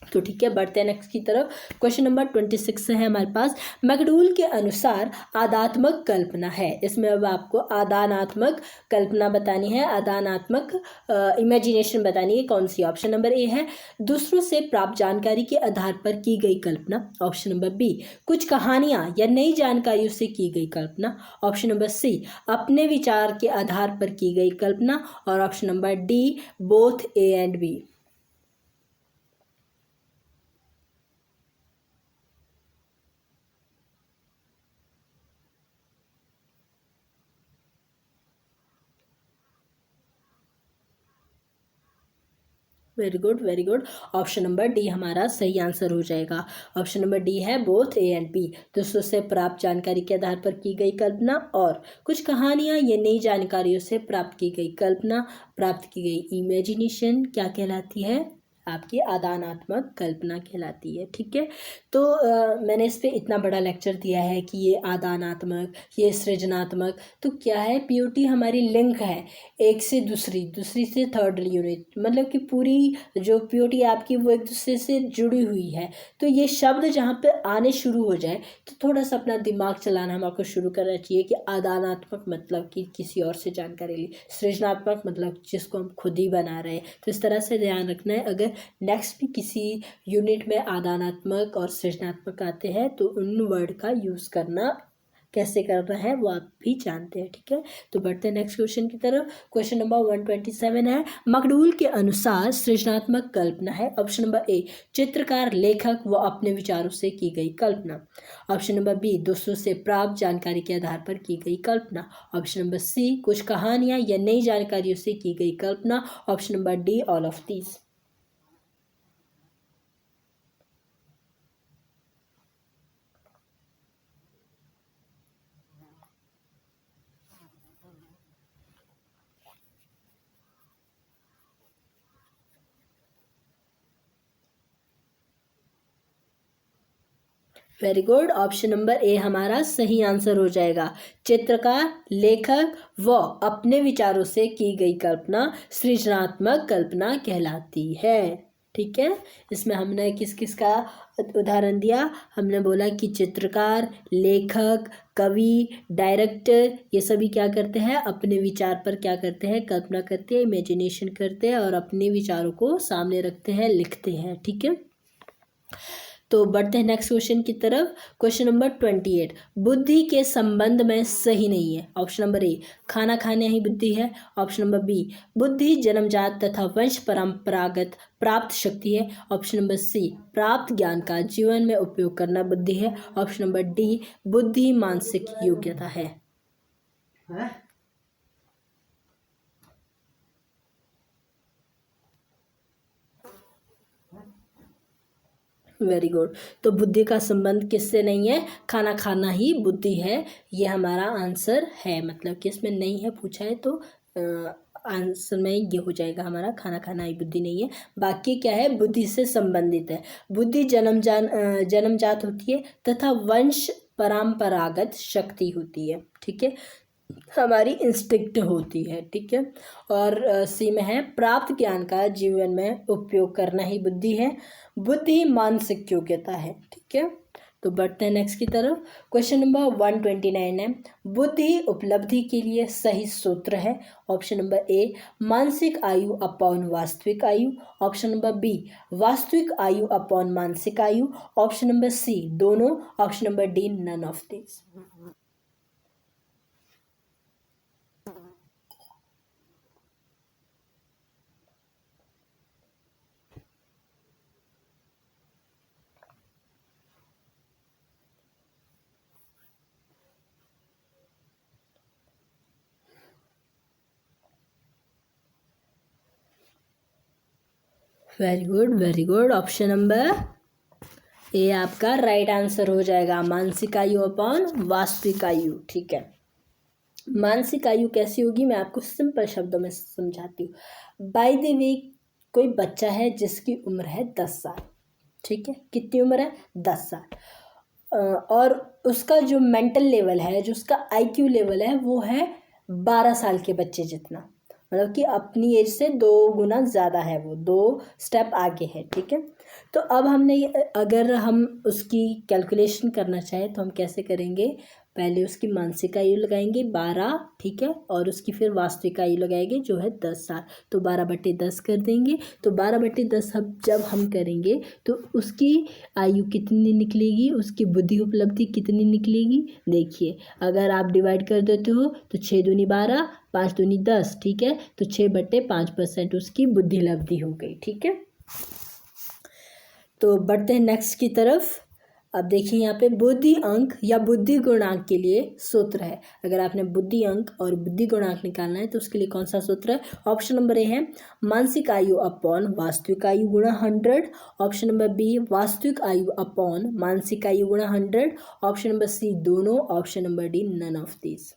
तो ठीक है, बढ़ते हैं नेक्स्ट की तरफ। क्वेश्चन नंबर 26 है हमारे पास। मैकडूल के अनुसार आदात्मक कल्पना है, इसमें अब आपको आदानात्मक कल्पना बतानी है, आदानात्मक इमेजिनेशन बतानी है। कौन सी? ऑप्शन नंबर ए है दूसरों से प्राप्त जानकारी के आधार पर की गई कल्पना। ऑप्शन नंबर बी कुछ कहानियां या नई जानकारियों से की गई कल्पना। ऑप्शन नंबर सी अपने विचार के आधार पर की गई कल्पना। और option number D both A and B. Very good, very good. Option number D हमारा सही आंसर हो जाएगा। ऑप्शन नंबर डी है बोथ ए एंड बी, दूसरों से प्राप्त जानकारी के आधार पर की गई कल्पना और कुछ कहानियां या नई जानकारियों से प्राप्त की गई कल्पना, प्राप्त की गई इमेजिनेशन क्या कहलाती है? आपकी आदानात्मक कल्पना कहलाती है। ठीक है, तो मैंने इस पर इतना बड़ा लेक्चर दिया है कि ये आदानात्मक, ये सृजनात्मक। तो क्या है, पीओटी हमारी लिंक है एक से दूसरी, दूसरी से थर्ड यूनिट, मतलब कि पूरी जो पीओटी आपकी वो एक दूसरे से जुड़ी हुई है। तो ये शब्द जहाँ पे आने शुरू हो जाए तो थोड़ा सा अपना दिमाग चलाना हम आपको शुरू करना चाहिए कि आदानात्मक मतलब कि किसी और से जानकारी ली, सृजनात्मक मतलब जिसको हम खुद ही बना रहे हैं। तो इस तरह से ध्यान रखना है। अगर नेक्स्ट भी किसी यूनिट में आदानात्मक और सृजनात्मक आते हैं तो उन वर्ड का यूज़ करना कैसे करना है वो आप भी जानते हैं। ठीक है, तो बढ़ते हैं नेक्स्ट क्वेश्चन की तरफ। क्वेश्चन नंबर 127 है। मैकडूल के अनुसार सृजनात्मक कल्पना है। ऑप्शन नंबर ए चित्रकार, लेखक व अपने विचारों से की गई कल्पना। ऑप्शन नंबर बी दूसरों से प्राप्त जानकारी के आधार पर की गई कल्पना। ऑप्शन नंबर सी कुछ कहानियां या नई जानकारियों से की गई कल्पना। Option number D all of these. Very good, option number A हमारा सही आंसर हो जाएगा। चित्रकार, लेखक व अपने विचारों से की गई कल्पना सृजनात्मक कल्पना कहलाती है। ठीक है, इसमें हमने किस किस का उदाहरण दिया? हमने बोला कि चित्रकार, लेखक, कवि, डायरेक्टर, ये सभी क्या करते हैं? अपने विचार पर क्या करते हैं? कल्पना करते हैं, इमेजिनेशन करते हैं और अपने विचारों को सामने रखते हैं, लिखते हैं। ठीक है, तो बढ़ते हैं नेक्स्ट क्वेश्चन की तरफ। क्वेश्चन नंबर 28 बुद्धि के संबंध में सही नहीं है। ऑप्शन नंबर ए खाना खाना ही बुद्धि है। ऑप्शन नंबर बी बुद्धि जन्मजात तथा वंश परंपरागत प्राप्त शक्ति है। ऑप्शन नंबर सी प्राप्त ज्ञान का जीवन में उपयोग करना बुद्धि है। ऑप्शन नंबर डी बुद्धि मानसिक योग्यता है। वेरी गुड, तो बुद्धि का संबंध किससे नहीं है? खाना खाना ही बुद्धि है, ये हमारा आंसर है। मतलब कि इसमें नहीं है पूछा है तो आंसर में ये हो जाएगा हमारा, खाना खाना ही बुद्धि नहीं है। बाकी क्या है? बुद्धि से संबंधित है। बुद्धि जन्मजात होती है तथा वंश परंपरागत शक्ति होती है। ठीक है, हमारी इंस्टिंक्ट होती है। ठीक है, और सी में है प्राप्त ज्ञान का जीवन में उपयोग करना ही बुद्धि है। बुद्धि मानसिक योग्यता है। ठीक है, तो बढ़ते हैं नेक्स्ट की तरफ। क्वेश्चन नंबर 129 है। बुद्धि उपलब्धि के लिए सही सूत्र है। ऑप्शन नंबर ए मानसिक आयु अपॉन वास्तविक आयु। ऑप्शन नंबर बी वास्तविक आयु अपॉन मानसिक आयु। ऑप्शन नंबर सी दोनों। Option number D none of this. Very good, very good. Option number A आपका राइट आंसर हो जाएगा, मानसिक आयु अपॉन वास्तविक आयु। ठीक है, मानसिक आयु कैसी होगी मैं आपको सिंपल शब्दों में समझाती हूँ। बाय द वे कोई बच्चा है जिसकी उम्र है 10 साल, ठीक है, कितनी उम्र है 10 साल, और उसका जो मेंटल लेवल है, जो उसका IQ लेवल है वो है 12 साल के बच्चे जितना, मतलब कि अपनी एज से 2 गुना ज़्यादा है, वो 2 स्टेप आगे है, ठीक है। तो अब हमने अगर हम उसकी कैलकुलेशन करना चाहें तो हम कैसे करेंगे, पहले उसकी मानसिक आयु लगाएंगे 12, ठीक है, और उसकी फिर वास्तविक आयु लगाएंगे जो है 10 साल, तो 12/10 कर देंगे। तो 12/10 जब हम करेंगे तो उसकी आयु कितनी निकलेगी, उसकी बुद्धि उपलब्धि कितनी निकलेगी, देखिए अगर आप डिवाइड कर देते हो तो 6 दूनी 12, 5 दूनी 10, ठीक है, तो 6/5% उसकी बुद्धि उपलब्धि हो गई, ठीक है। तो बढ़ते हैं नेक्स्ट की तरफ। अब देखिए यहाँ पे बुद्धि अंक या बुद्धि गुणांक के लिए सूत्र है। अगर आपने बुद्धि अंक और बुद्धि गुणांक निकालना है तो उसके लिए कौन सा सूत्र है, ऑप्शन नंबर ए है मानसिक आयु अपॉन वास्तविक आयु गुणा 100, ऑप्शन नंबर बी वास्तविक आयु अपॉन मानसिक आयु गुणा 100, ऑप्शन नंबर सी दोनों, option number D none of these.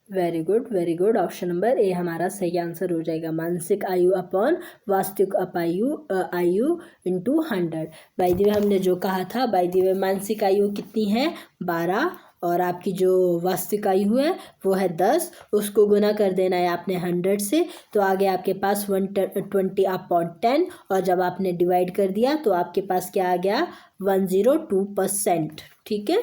Very good, option number A हमारा सही आंसर हो जाएगा, मानसिक आयु अपॉन वास्तविक आयु इंटू 100। बाय द वे हमने जो कहा था, बाय द वे मानसिक आयु कितनी है 12, और आपकी जो वास्तविक आयु है वो है 10, उसको गुना कर देना है आपने 100 से, तो आगे आपके पास 120/10, और जब आपने डिवाइड कर दिया तो आपके पास क्या आ गया 102%, ठीक है,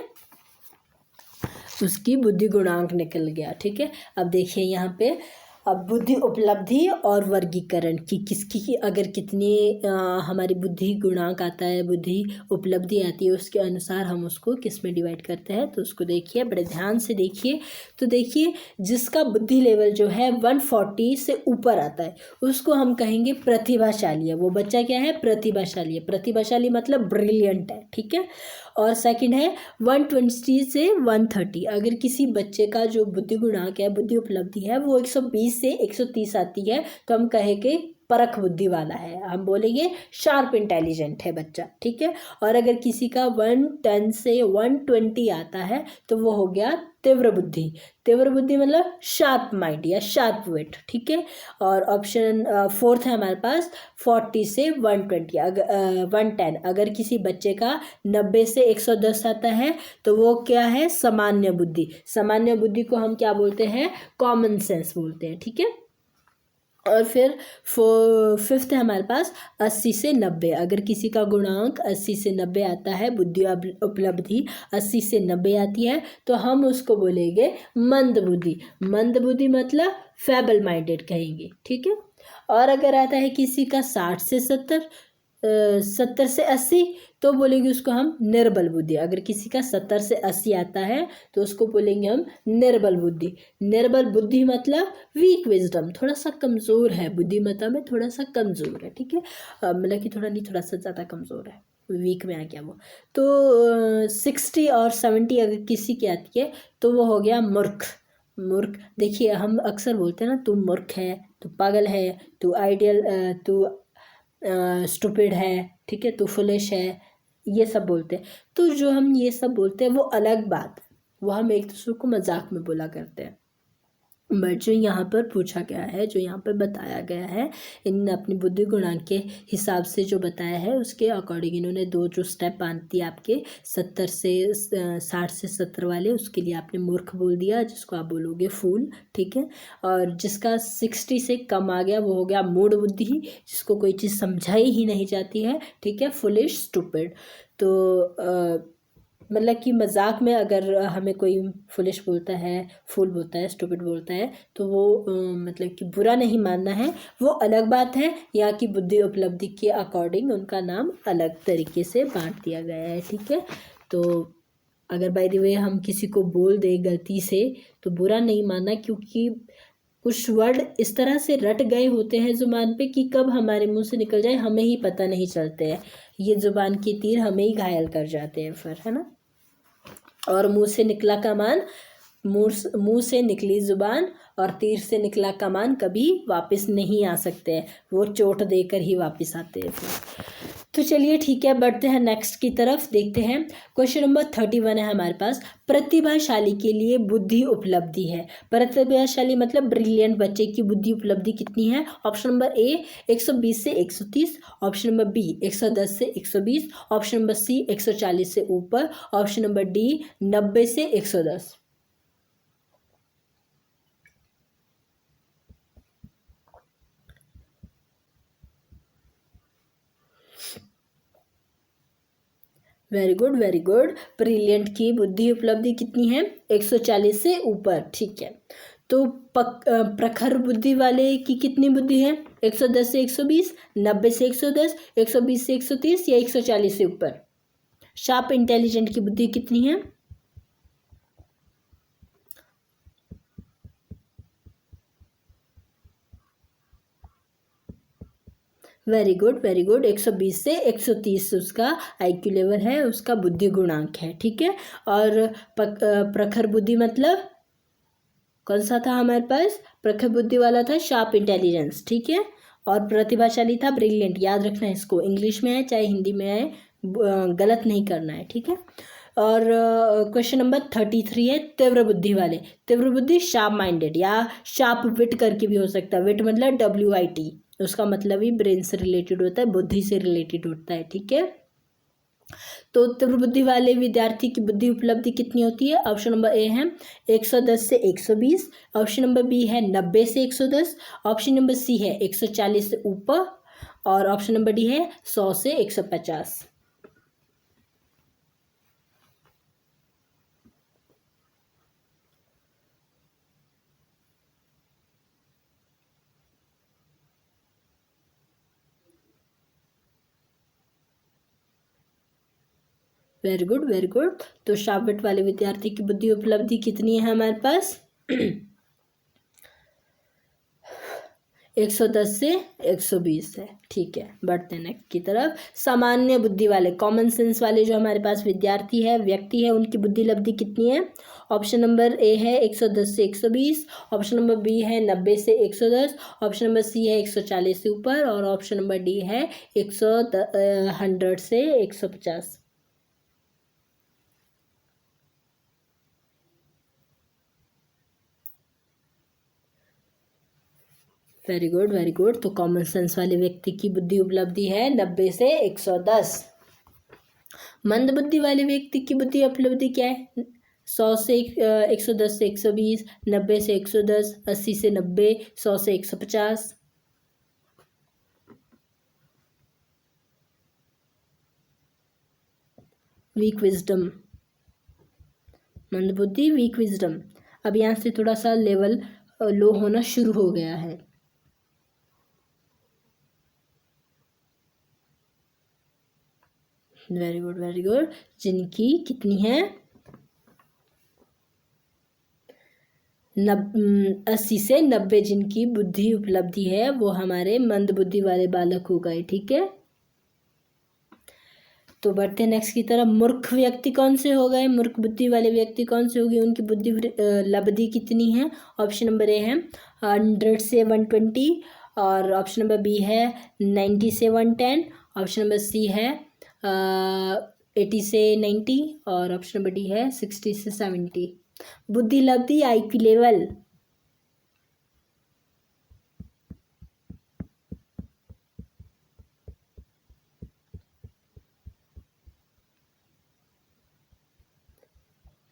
उसकी बुद्धि गुणांक निकल गया, ठीक है। अब देखिए यहाँ पे, अब बुद्धि उपलब्धि और वर्गीकरण की किसकी अगर कितनी हमारी बुद्धि गुणांक आता है, बुद्धि उपलब्धि आती है, उसके अनुसार हम उसको किस में डिवाइड करते हैं, तो उसको देखिए बड़े ध्यान से देखिए। तो देखिए जिसका बुद्धि लेवल जो है 140 से ऊपर आता है उसको हम कहेंगे प्रतिभाशाली है, वो बच्चा क्या है प्रतिभाशाली है, प्रतिभाशाली मतलब ब्रिलियंट है, ठीक है। और सेकंड है 120 से 130, अगर किसी बच्चे का जो बुद्धि गुणांक है, बुद्धि उपलब्धि है वो 120 से 130 आती है तो हम कहेंगे परख बुद्धि वाला है, हम बोलेंगे शार्प इंटेलिजेंट है बच्चा, ठीक है। और अगर किसी का 110 से 120 आता है तो वो हो गया तीव्र बुद्धि मतलब शार्प माइंड या शार्प विट, ठीक है। और ऑप्शन 4 है हमारे पास 40 से 120, 110, अगर किसी बच्चे का 90 से 110 आता है तो वो क्या है सामान्य बुद्धि को हम क्या बोलते हैं कॉमन सेंस बोलते हैं, ठीक है। और फिर 5th है हमारे पास 80 से 90, अगर किसी का गुणांक 80 से 90 आता है, बुद्धि उपलब्धि 80 से 90 आती है तो हम उसको बोलेंगे मंद बुद्धि मतलब फेबल माइंडेड कहेंगे, ठीक है। और अगर आता है किसी का 60 से 70, 70 से 80 तो बोलेंगे उसको हम निर्बल बुद्धि, अगर किसी का 70 से 80 आता है तो उसको बोलेंगे हम निर्बल बुद्धि मतलब वीक विजडम, थोड़ा सा कमज़ोर है, बुद्धिमत्ता में थोड़ा सा कमज़ोर है, ठीक है, मतलब कि थोड़ा सा ज़्यादा कमज़ोर है, वीक में आ गया वो। तो 60 और 70 अगर किसी की आती है तो वो हो गया मूर्ख। देखिए हम अक्सर बोलते हैं ना तू मूर्ख है, तू पागल है, तू स्टूपिड है, ठीक है, तू फुलिश है, ये सब बोलते हैं। तो जो हम ये सब बोलते हैं वो अलग बात, वो हम एक दूसरे को मजाक में बोला करते हैं, बट जो यहाँ पर पूछा गया है, जो यहाँ पर बताया गया है, इन्होंने अपनी बुद्धि गुणांक के हिसाब से जो बताया है उसके अकॉर्डिंग इन्होंने 2 जो स्टेप बांधती है आपके 60 से 70 वाले, उसके लिए आपने मूर्ख बोल दिया जिसको आप बोलोगे फूल, ठीक है। और जिसका 60 से कम आ गया वो हो गया मूढ़ बुद्धि, जिसको कोई चीज़ समझाई ही नहीं जाती है, ठीक है, फुलिश स्टूपिड। तो मतलब कि मजाक में अगर हमें कोई फुलिश बोलता है, फूल बोलता है, स्टूपिड बोलता है तो वो मतलब कि बुरा नहीं मानना है, वो अलग बात है, यहाँ की बुद्धि उपलब्धि के अकॉर्डिंग उनका नाम अलग तरीके से बांट दिया गया है, ठीक है। तो अगर बाय द वे हम किसी को बोल दे गलती से तो बुरा नहीं मानना, क्योंकि कुछ वर्ड इस तरह से रट गए होते हैं ज़ुबान पे कि कब हमारे मुंह से निकल जाए हमें ही पता नहीं चलते हैं, ये ज़ुबान के तीर हमें ही घायल कर जाते हैं फिर, है ना। और मुंह से निकला का मान मुंह से निकली जुबान और तीर से निकला कमान कभी वापस नहीं आ सकते हैं, वो चोट देकर ही वापस आते हैं फिर। तो चलिए ठीक है, बढ़ते हैं नेक्स्ट की तरफ, देखते हैं। क्वेश्चन नंबर 31 है हमारे पास। प्रतिभाशाली के लिए बुद्धि उपलब्धि है। प्रतिभाशाली मतलब ब्रिलियंट बच्चे की बुद्धि उपलब्धि कितनी है? ऑप्शन नंबर ए 120 से 130, ऑप्शन नंबर बी 110 से 120, ऑप्शन नंबर सी 140 से ऊपर, ऑप्शन नंबर डी 90 से 110। Very good very good. Brilliant की बुद्धि उपलब्धि कितनी है? 140 से ऊपर, ठीक है। तो प्रखर बुद्धि वाले की कितनी बुद्धि है? 110 से 120, 90 से 110, 120 से 130 या 140 से ऊपर? शार्प इंटेलिजेंट की बुद्धि कितनी है? Very good very good. 120 से 130 उसका IQ लेवल है, उसका बुद्धि गुणांक है, ठीक है। और प्रखर बुद्धि मतलब कौन सा था हमारे पास? प्रखर बुद्धि वाला था शार्प इंटेलिजेंस, ठीक है। और प्रतिभाशाली था ब्रिलियंट। याद रखना है इसको, इंग्लिश में है चाहे हिंदी में है, गलत नहीं करना है, ठीक है। और क्वेश्चन नंबर 33 है तीव्र बुद्धि वाले। तीव्र बुद्धि शार्प माइंडेड या शार्प विट करके भी हो सकता है। विट मतलब WIT, उसका मतलब ही ब्रेन से रिलेटेड होता है, बुद्धि से रिलेटेड होता है, ठीक है। तो तीव्र बुद्धि वाले विद्यार्थी की बुद्धि उपलब्धि कितनी होती है? ऑप्शन नंबर ए है 110 से 120, ऑप्शन नंबर बी है 90 से 110, ऑप्शन नंबर सी है 140 से ऊपर, और ऑप्शन नंबर डी है 100 से 150। Very good very good. तो शार्प वाले विद्यार्थी की बुद्धि उपलब्धि कितनी है हमारे पास? 110 से 120 है, ठीक है। बढ़ते हैं नेक्स्ट की तरफ। सामान्य बुद्धि वाले, कॉमन सेंस वाले जो हमारे पास विद्यार्थी है, व्यक्ति है, उनकी बुद्धि लब्धि कितनी है? ऑप्शन नंबर ए है 110 से 120, ऑप्शन नंबर बी है 90 से 110, ऑप्शन नंबर सी है 140 से ऊपर, और ऑप्शन नंबर डी है 100 से 150। Very good very good. तो कॉमन सेंस वाले व्यक्ति की बुद्धि उपलब्धि है 90 से 110। मंद बुद्धि वाले व्यक्ति की बुद्धि उपलब्धि क्या है? 100 से 110 से 120, 90 से 110, 80 से 90, 100 से 150। वीक विजडम, मंद बुद्धि वीक विजडम। अब यहाँ से थोड़ा सा लेवल लो होना शुरू हो गया है। Very good very good. जिनकी कितनी है? 80 से 90 जिनकी बुद्धि उपलब्धि है वो हमारे मंद बुद्धि वाले बालक हो गए, ठीक है। तो बढ़ते हैं नेक्स्ट की तरफ। मूर्ख व्यक्ति कौन से हो गए? मूर्ख बुद्धि वाले व्यक्ति कौन से हो गए? उनकी बुद्धि लब्धि कितनी है? ऑप्शन नंबर ए है 100 से 120, और ऑप्शन नंबर बी है 90 से 110, ऑप्शन नंबर सी है 80 से 90, और ऑप्शन नंबर डी है 60 से 70। बुद्धि लब्धि IQ level.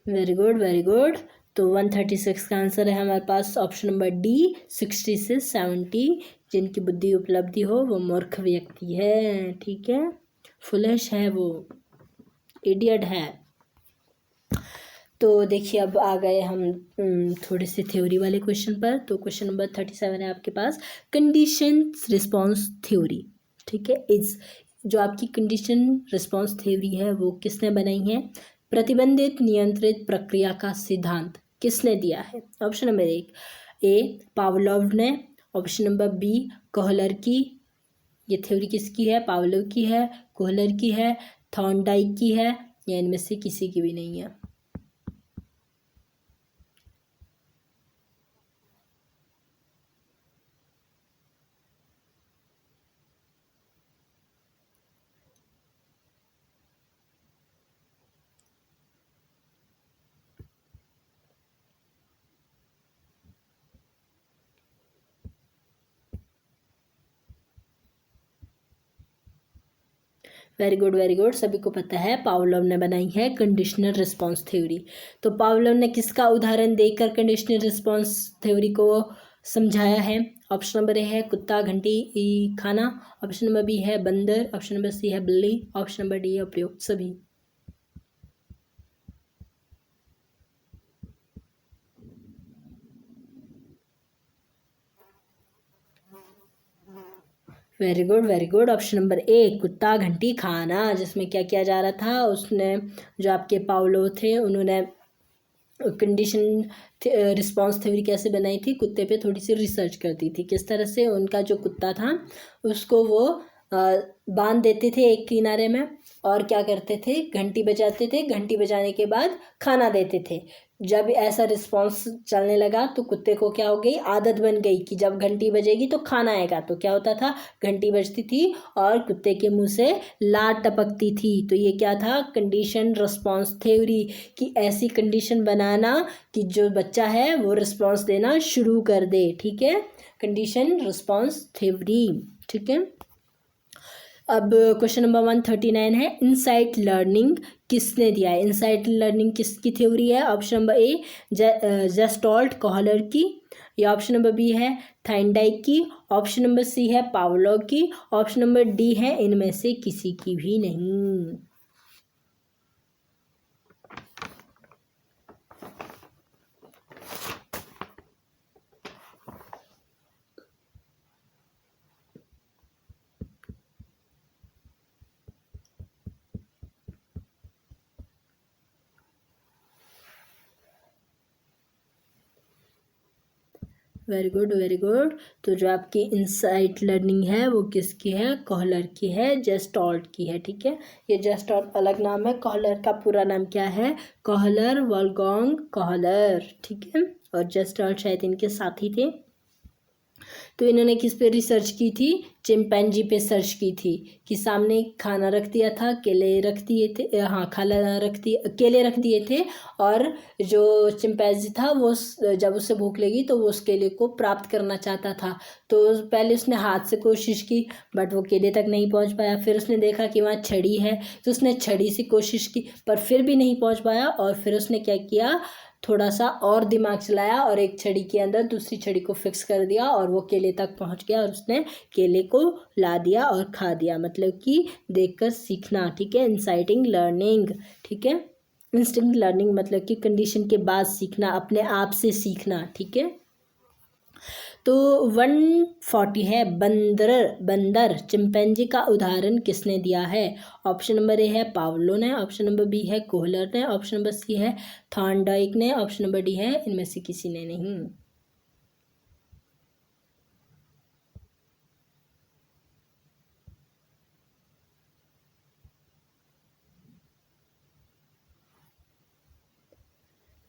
Very good very good. तो 136 का आंसर है हमारे पास ऑप्शन नंबर डी 60 से 70। जिनकी बुद्धि उपलब्धि हो वो मूर्ख व्यक्ति है, ठीक है। फुलिश है वो, इडियट है। तो देखिए अब आ गए हम थोड़े से थ्योरी वाले क्वेश्चन पर। तो क्वेश्चन नंबर 37 है आपके पास, कंडीशन रिस्पॉन्स थ्योरी, ठीक है। इस जो आपकी कंडीशन रिस्पॉन्स थ्योरी है वो किसने बनाई है? प्रतिबंधित नियंत्रित प्रक्रिया का सिद्धांत किसने दिया है? ऑप्शन नंबर 1 ए पावलोव ने, ऑप्शन नंबर बी कोहलर की। ये थ्योरी किसकी है? पावलोव की है, कोहलर की है, थॉर्नडाइक की है, या इनमें से किसी की भी नहीं है? Very good very good. सभी को पता है पावलोव ने बनाई है कंडीशनल रिस्पॉन्स थ्योरी। तो पावलोव ने किसका उदाहरण देकर कंडीशनल रिस्पॉन्स थ्योरी को समझाया है? ऑप्शन नंबर ए है कुत्ता, घंटी, खाना। ऑप्शन नंबर बी है बंदर। ऑप्शन नंबर सी है बिल्ली। ऑप्शन नंबर डी है उपयुक्त सभी। Very good very good. Option number ए कुत्ता, घंटी, खाना, जिसमें क्या किया जा रहा था, उसने जो आपके पावलो थे उन्होंने कंडीशन रिस्पॉन्स थ्योरी कैसे बनाई थी, कुत्ते पे थोड़ी सी रिसर्च करती थी। किस तरह से उनका जो कुत्ता था उसको वो बांध देते थे एक किनारे में और क्या करते थे, घंटी बजाते थे। घंटी बजाने के बाद खाना देते थे। जब ऐसा रिस्पॉन्स चलने लगा तो कुत्ते को क्या हो गई, आदत बन गई कि जब घंटी बजेगी तो खाना आएगा। तो क्या होता था, घंटी बजती थी और कुत्ते के मुंह से लार टपकती थी। तो ये क्या था, कंडीशन रिस्पॉन्स थ्योरी, कि ऐसी कंडीशन बनाना कि जो बच्चा है वो रिस्पॉन्स देना शुरू कर दे। ठीक है, कंडीशन रिस्पॉन्स थ्योरी। ठीक है, अब क्वेश्चन नंबर 139 है, इनसाइट लर्निंग किसने दिया है? इनसाइट लर्निंग किसकी थ्योरी है? ऑप्शन नंबर ए जेस्टॉल्ट कोहलर की, या ऑप्शन नंबर बी है थाइंडाइक की, ऑप्शन नंबर सी है पावलोव की, ऑप्शन नंबर डी है इनमें से किसी की भी नहीं। Very good very good. तो जो आपकी इनसाइट लर्निंग है वो किसकी है? कोहलर की है, जेस्टॉल्ट की है। ठीक है, ये जेस्टॉल्ट अलग नाम है, कोहलर का पूरा नाम क्या है? Kohler Wolfgang Kohler. ठीक है, और जेस्टॉल्ट शायद इनके साथी थे। तो इन्होंने किस पे रिसर्च की थी? चिंपैंजी पे सर्च की थी, कि सामने खाना रख दिया था, केले रख दिए थे, हाँ केले रख दिए थे, और जो चिंपैंजी था वो जब उसे भूख लगी तो वो उस केले को प्राप्त करना चाहता था। तो पहले उसने हाथ से कोशिश की बट वो केले तक नहीं पहुंच पाया। फिर उसने देखा कि वहाँ छड़ी है तो उसने छड़ी से कोशिश की पर फिर भी नहीं पहुंच पाया। और फिर उसने क्या किया, थोड़ा सा और दिमाग चलाया और एक छड़ी के अंदर दूसरी छड़ी को फिक्स कर दिया और वो केले तक पहुंच गया और उसने केले को ला दिया और खा दिया। मतलब कि देखकर सीखना। ठीक है, इंसाइटिंग लर्निंग। ठीक है, इंस्टिंक्ट लर्निंग मतलब कि कंडीशन के बाद सीखना, अपने आप से सीखना। ठीक है, तो 140 है, बंदर चिंपैंजी का उदाहरण किसने दिया है? ऑप्शन नंबर ए है पावलो ने, ऑप्शन नंबर बी है कोहलर ने, ऑप्शन नंबर सी है थॉर्नडाइक ने, ऑप्शन नंबर डी है इनमें से किसी ने नहीं।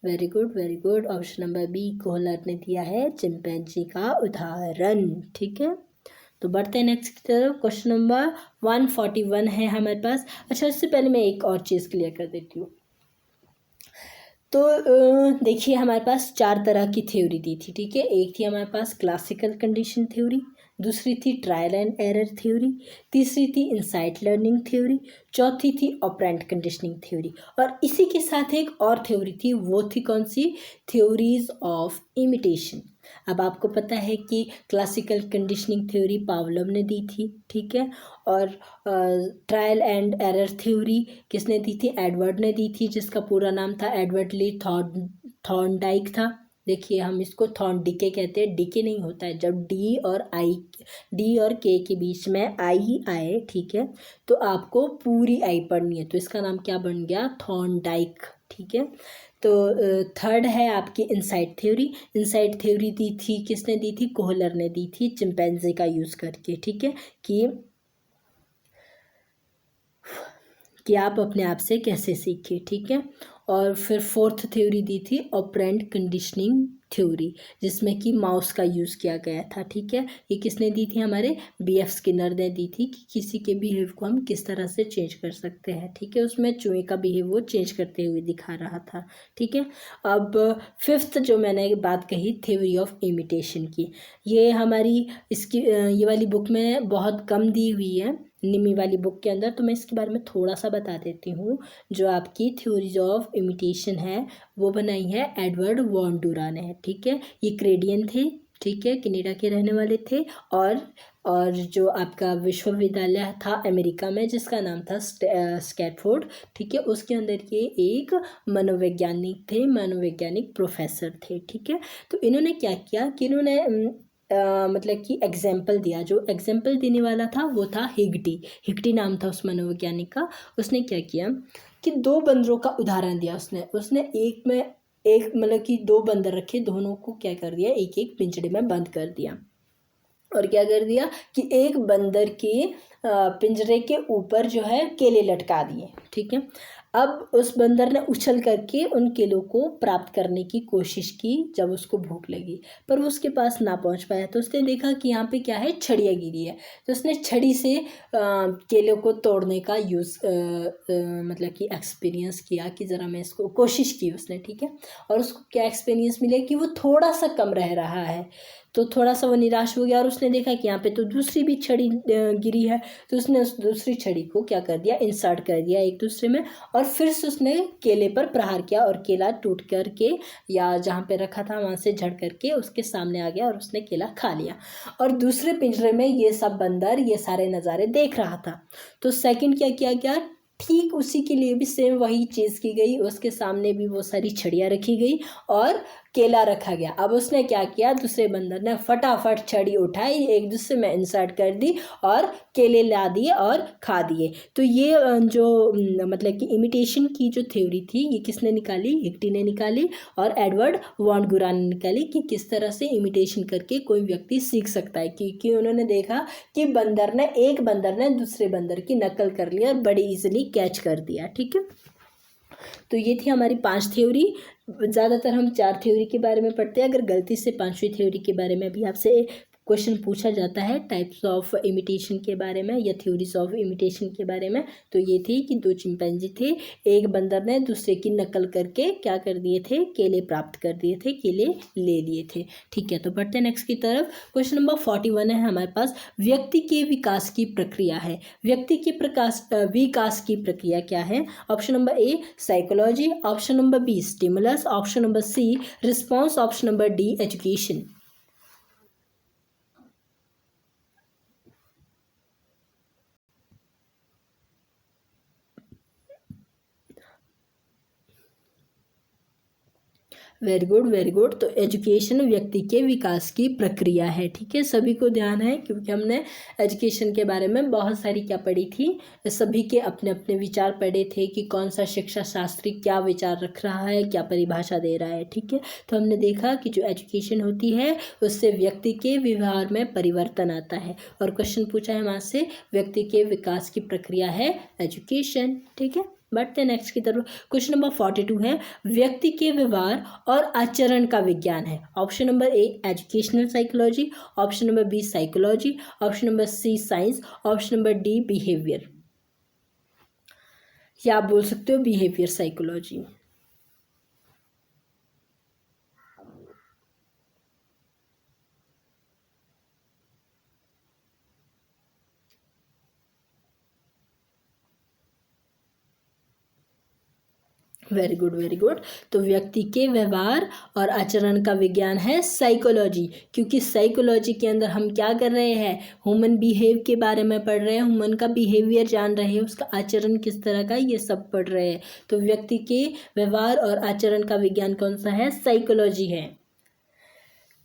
Very good very good. Option number B Kohler ने दिया है चिंपैंजी का उदाहरण। ठीक है, तो बढ़ते हैं नेक्स्ट की तरफ। क्वेश्चन नंबर 141 है हमारे पास। अच्छा, इससे पहले मैं एक और चीज़ क्लियर कर देती हूँ। तो देखिए, हमारे पास 4 तरह की थ्योरी दी थी। ठीक है, एक थी हमारे पास क्लासिकल कंडीशन थ्योरी, दूसरी थी ट्रायल एंड एरर थ्योरी, तीसरी थी इनसाइट लर्निंग थ्योरी, चौथी थी ऑपरेंट कंडीशनिंग थ्योरी, और इसी के साथ एक और थ्योरी थी, वो थी कौन सी? Theories of imitation. अब आपको पता है कि क्लासिकल कंडीशनिंग थ्योरी पावलोव ने दी थी। ठीक है, और ट्रायल एंड एरर थ्योरी किसने दी थी? एडवर्ड ने दी थी, जिसका पूरा नाम था एडवर्ड ली थॉर्नडाइक था। देखिए, हम इसको थॉर्नडिके कहते हैं, डीके नहीं होता है जब डी और के के बीच में आई आए। ठीक है, तो आपको पूरी आई पढ़नी है, तो इसका नाम क्या बन गया? थॉर्नडाइक। ठीक है, तो थर्ड है आपकी इनसाइट थ्योरी। इनसाइट थ्योरी दी थी, किसने दी थी? कोहलर ने दी थी, चिंपैंजी का यूज़ करके। ठीक है, कि आप अपने आप से कैसे सीखें। ठीक है, और फिर फोर्थ थ्योरी दी थी ऑपरेंट कंडीशनिंग थ्योरी, जिसमें कि माउस का यूज़ किया गया था। ठीक है, ये किसने दी थी? हमारे BF स्किनर ने दी थी, कि किसी के बिहेव को हम किस तरह से चेंज कर सकते हैं। ठीक है, उसमें चूहे का बिहेव वो चेंज करते हुए दिखा रहा था। ठीक है, अब फिफ्थ जो मैंने बात कही थ्योरी ऑफ इमिटेशन की, ये हमारी ये वाली बुक में बहुत कम दी हुई है। निमी वाली बुक के अंदर। तो मैं इसके बारे में थोड़ा सा बता देती हूँ। जो आपकी थ्योरीज ऑफ इमिटेशन है वो बनाई है एडवर्ड वॉन डूरा ने, ठीक है। ये कैनेडियन थे, ठीक है, कनाडा के रहने वाले थे। और जो आपका विश्वविद्यालय था अमेरिका में जिसका नाम था स्टैनफोर्ड, ठीक है, उसके अंदर ये एक मनोवैज्ञानिक थे, मनोवैज्ञानिक प्रोफेसर थे, ठीक है। तो इन्होंने क्या किया कि इन्होंने मतलब कि एग्जाम्पल दिया। जो एग्जाम्पल देने वाला था वो था हिग्टी नाम था उस मनोवैज्ञानिक का। उसने क्या किया कि दो बंदरों का उदाहरण दिया। उसने एक मतलब कि दो बंदर रखे, दोनों को क्या कर दिया, एक एक पिंजड़े में बंद कर दिया। और क्या कर दिया कि एक बंदर के पिंजरे के ऊपर जो है केले लटका दिए, ठीक है। अब उस बंदर ने उछल करके उन केलों को प्राप्त करने की कोशिश की जब उसको भूख लगी, पर वो उसके पास ना पहुंच पाया। तो उसने देखा कि यहाँ पे क्या है, छड़ियाँ गिरी है। तो उसने छड़ी से केलों को तोड़ने का मतलब कि एक्सपीरियंस किया कि ज़रा मैं इसको कोशिश की उसने, ठीक है। और उसको क्या एक्सपीरियंस मिला कि वो थोड़ा सा कम रह रहा है। तो थोड़ा सा वो निराश हो गया और उसने देखा कि यहाँ पे तो दूसरी भी छड़ी गिरी है। तो उसने उस दूसरी छड़ी को क्या कर दिया, इंसर्ट कर दिया एक दूसरे में, और फिर से उसने केले पर प्रहार किया और केला टूट करके या जहाँ पे रखा था वहाँ से झड़ करके उसके सामने आ गया और उसने केला खा लिया। और दूसरे पिंजरे में ये सब बंदर ये सारे नज़ारे देख रहा था। तो सेकंड क्या किया गया, ठीक उसी के लिए भी सेम वही चीज़ की गई। उसके सामने भी वो सारी छड़ियाँ रखी गई और केला रखा गया। अब उसने क्या किया, दूसरे बंदर ने फटाफट छड़ी उठाई, एक दूसरे में इंसर्ट कर दी और केले ला दिए और खा दिए। तो ये जो मतलब कि इमिटेशन की जो थ्योरी थी ये किसने निकाली, हिग्टी ने निकाली और एडवर्ड वॉन डूरा ने निकाली कि किस तरह से इमिटेशन करके कोई व्यक्ति सीख सकता है। क्योंकि उन्होंने देखा कि एक बंदर ने दूसरे बंदर की नकल कर लिया और बड़ी इजीली कैच कर दिया, ठीक है। तो ये थी हमारी 5 थ्योरी। ज़्यादातर हम 4 थ्योरी के बारे में पढ़ते हैं। अगर गलती से 5वीं थ्योरी के बारे में भी आपसे क्वेश्चन पूछा जाता है टाइप्स ऑफ इमिटेशन के बारे में या थ्योरीज ऑफ इमिटेशन के बारे में, तो ये थी कि 2 चिंपैंजी थे, एक बंदर ने दूसरे की नकल करके क्या कर दिए थे, केले प्राप्त कर दिए थे, केले ले लिए थे, ठीक है। तो बढ़ते हैं नेक्स्ट की तरफ। क्वेश्चन नंबर 41 है हमारे पास, व्यक्ति के विकास की प्रक्रिया है। व्यक्ति के विकास की प्रक्रिया क्या है? Option number A psychology, option number B stimulus, option number C response, option number D education. Very good very good. तो एजुकेशन व्यक्ति के विकास की प्रक्रिया है, ठीक है। सभी को ध्यान है क्योंकि हमने एजुकेशन के बारे में बहुत सारी क्या पढ़ी थी, सभी के अपने अपने विचार पढ़े थे कि कौन सा शिक्षा शास्त्री क्या विचार रख रहा है, क्या परिभाषा दे रहा है, ठीक है। तो हमने देखा कि जो एजुकेशन होती है उससे व्यक्ति के व्यवहार में परिवर्तन आता है और क्वेश्चन पूछा है वहाँ से व्यक्ति के विकास की प्रक्रिया है एजुकेशन, ठीक है। बढ़ते नेक्स्ट की तरफ। क्वेश्चन नंबर 42 है, व्यक्ति के व्यवहार और आचरण का विज्ञान है। Option number A educational psychology, option number B psychology, option number C science, option number D behaviour, या आप बोल सकते हो behaviour psychology. Very good very good. तो व्यक्ति के व्यवहार और आचरण का विज्ञान है साइकोलॉजी, क्योंकि साइकोलॉजी के अंदर हम क्या कर रहे हैं, ह्यूमन बिहेव के बारे में पढ़ रहे हैं, ह्यूमन का बिहेवियर जान रहे हैं, उसका आचरण किस तरह का, ये सब पढ़ रहे हैं। तो व्यक्ति के व्यवहार और आचरण का विज्ञान कौन सा है, साइकोलॉजी है,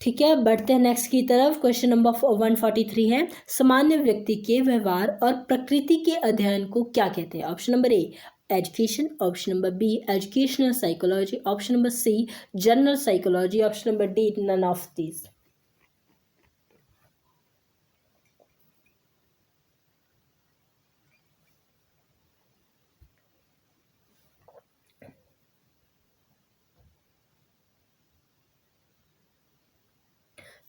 ठीक है। बढ़ते हैं नेक्स्ट की तरफ। क्वेश्चन नंबर 143 है, सामान्य व्यक्ति के व्यवहार और प्रकृति के अध्ययन को क्या कहते हैं? Option number A education, option number B educational psychology, option number C general psychology, option number D none of these.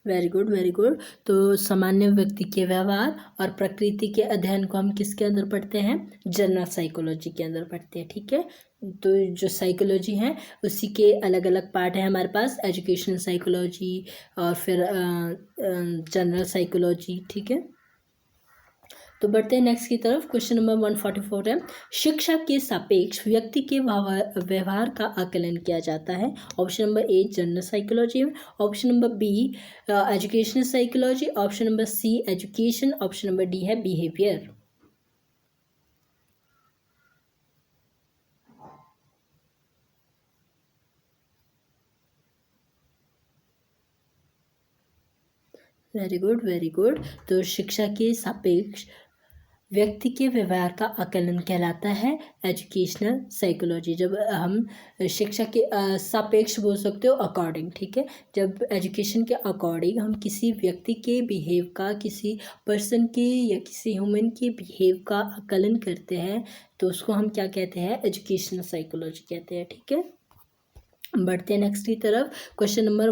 Very good very good. तो सामान्य व्यक्ति के व्यवहार और प्रकृति के अध्ययन को हम किसके अंदर पढ़ते हैं, जनरल साइकोलॉजी के अंदर पढ़ते हैं, ठीक है। तो जो साइकोलॉजी है उसी के अलग अलग पार्ट है हमारे पास, एजुकेशनल साइकोलॉजी और फिर जनरल साइकोलॉजी, ठीक है। तो बढ़ते हैं नेक्स्ट की तरफ। क्वेश्चन नंबर 144 है, शिक्षा के सापेक्ष व्यक्ति के व्यवहार का आकलन किया जाता है। Option number A general psychology, option number B educational psychology, option number C education, option number D है behaviour. Very good very good. तो शिक्षा के सापेक्ष व्यक्ति के व्यवहार का आकलन कहलाता है एजुकेशनल साइकोलॉजी। जब हम शिक्षा के सापेक्ष बोल सकते हो अकॉर्डिंग, ठीक है। जब एजुकेशन के अकॉर्डिंग हम किसी व्यक्ति के बिहेव का, किसी पर्सन के या किसी ह्यूमन के बिहेव का आकलन करते हैं तो उसको हम क्या कहते हैं, एजुकेशनल साइकोलॉजी कहते हैं, ठीक है। बढ़ते हैं नेक्स्ट की तरफ। क्वेश्चन नंबर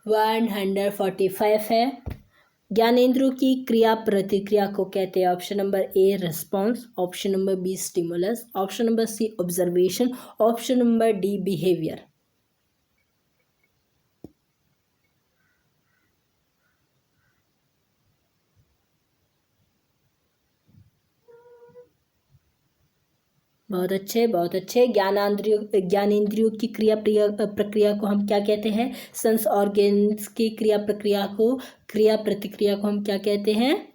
145 है, ज्ञानेंद्रियों की क्रिया प्रतिक्रिया को कहते हैं। Option number A response, option number B stimulus, option number C observation, option number D behaviour. बहुत अच्छे बहुत अच्छे। ज्ञानेंद्रियों की क्रिया प्रक्रिया को हम क्या कहते हैं, सेंस ऑर्गन्स की क्रिया प्रतिक्रिया को हम क्या कहते हैं,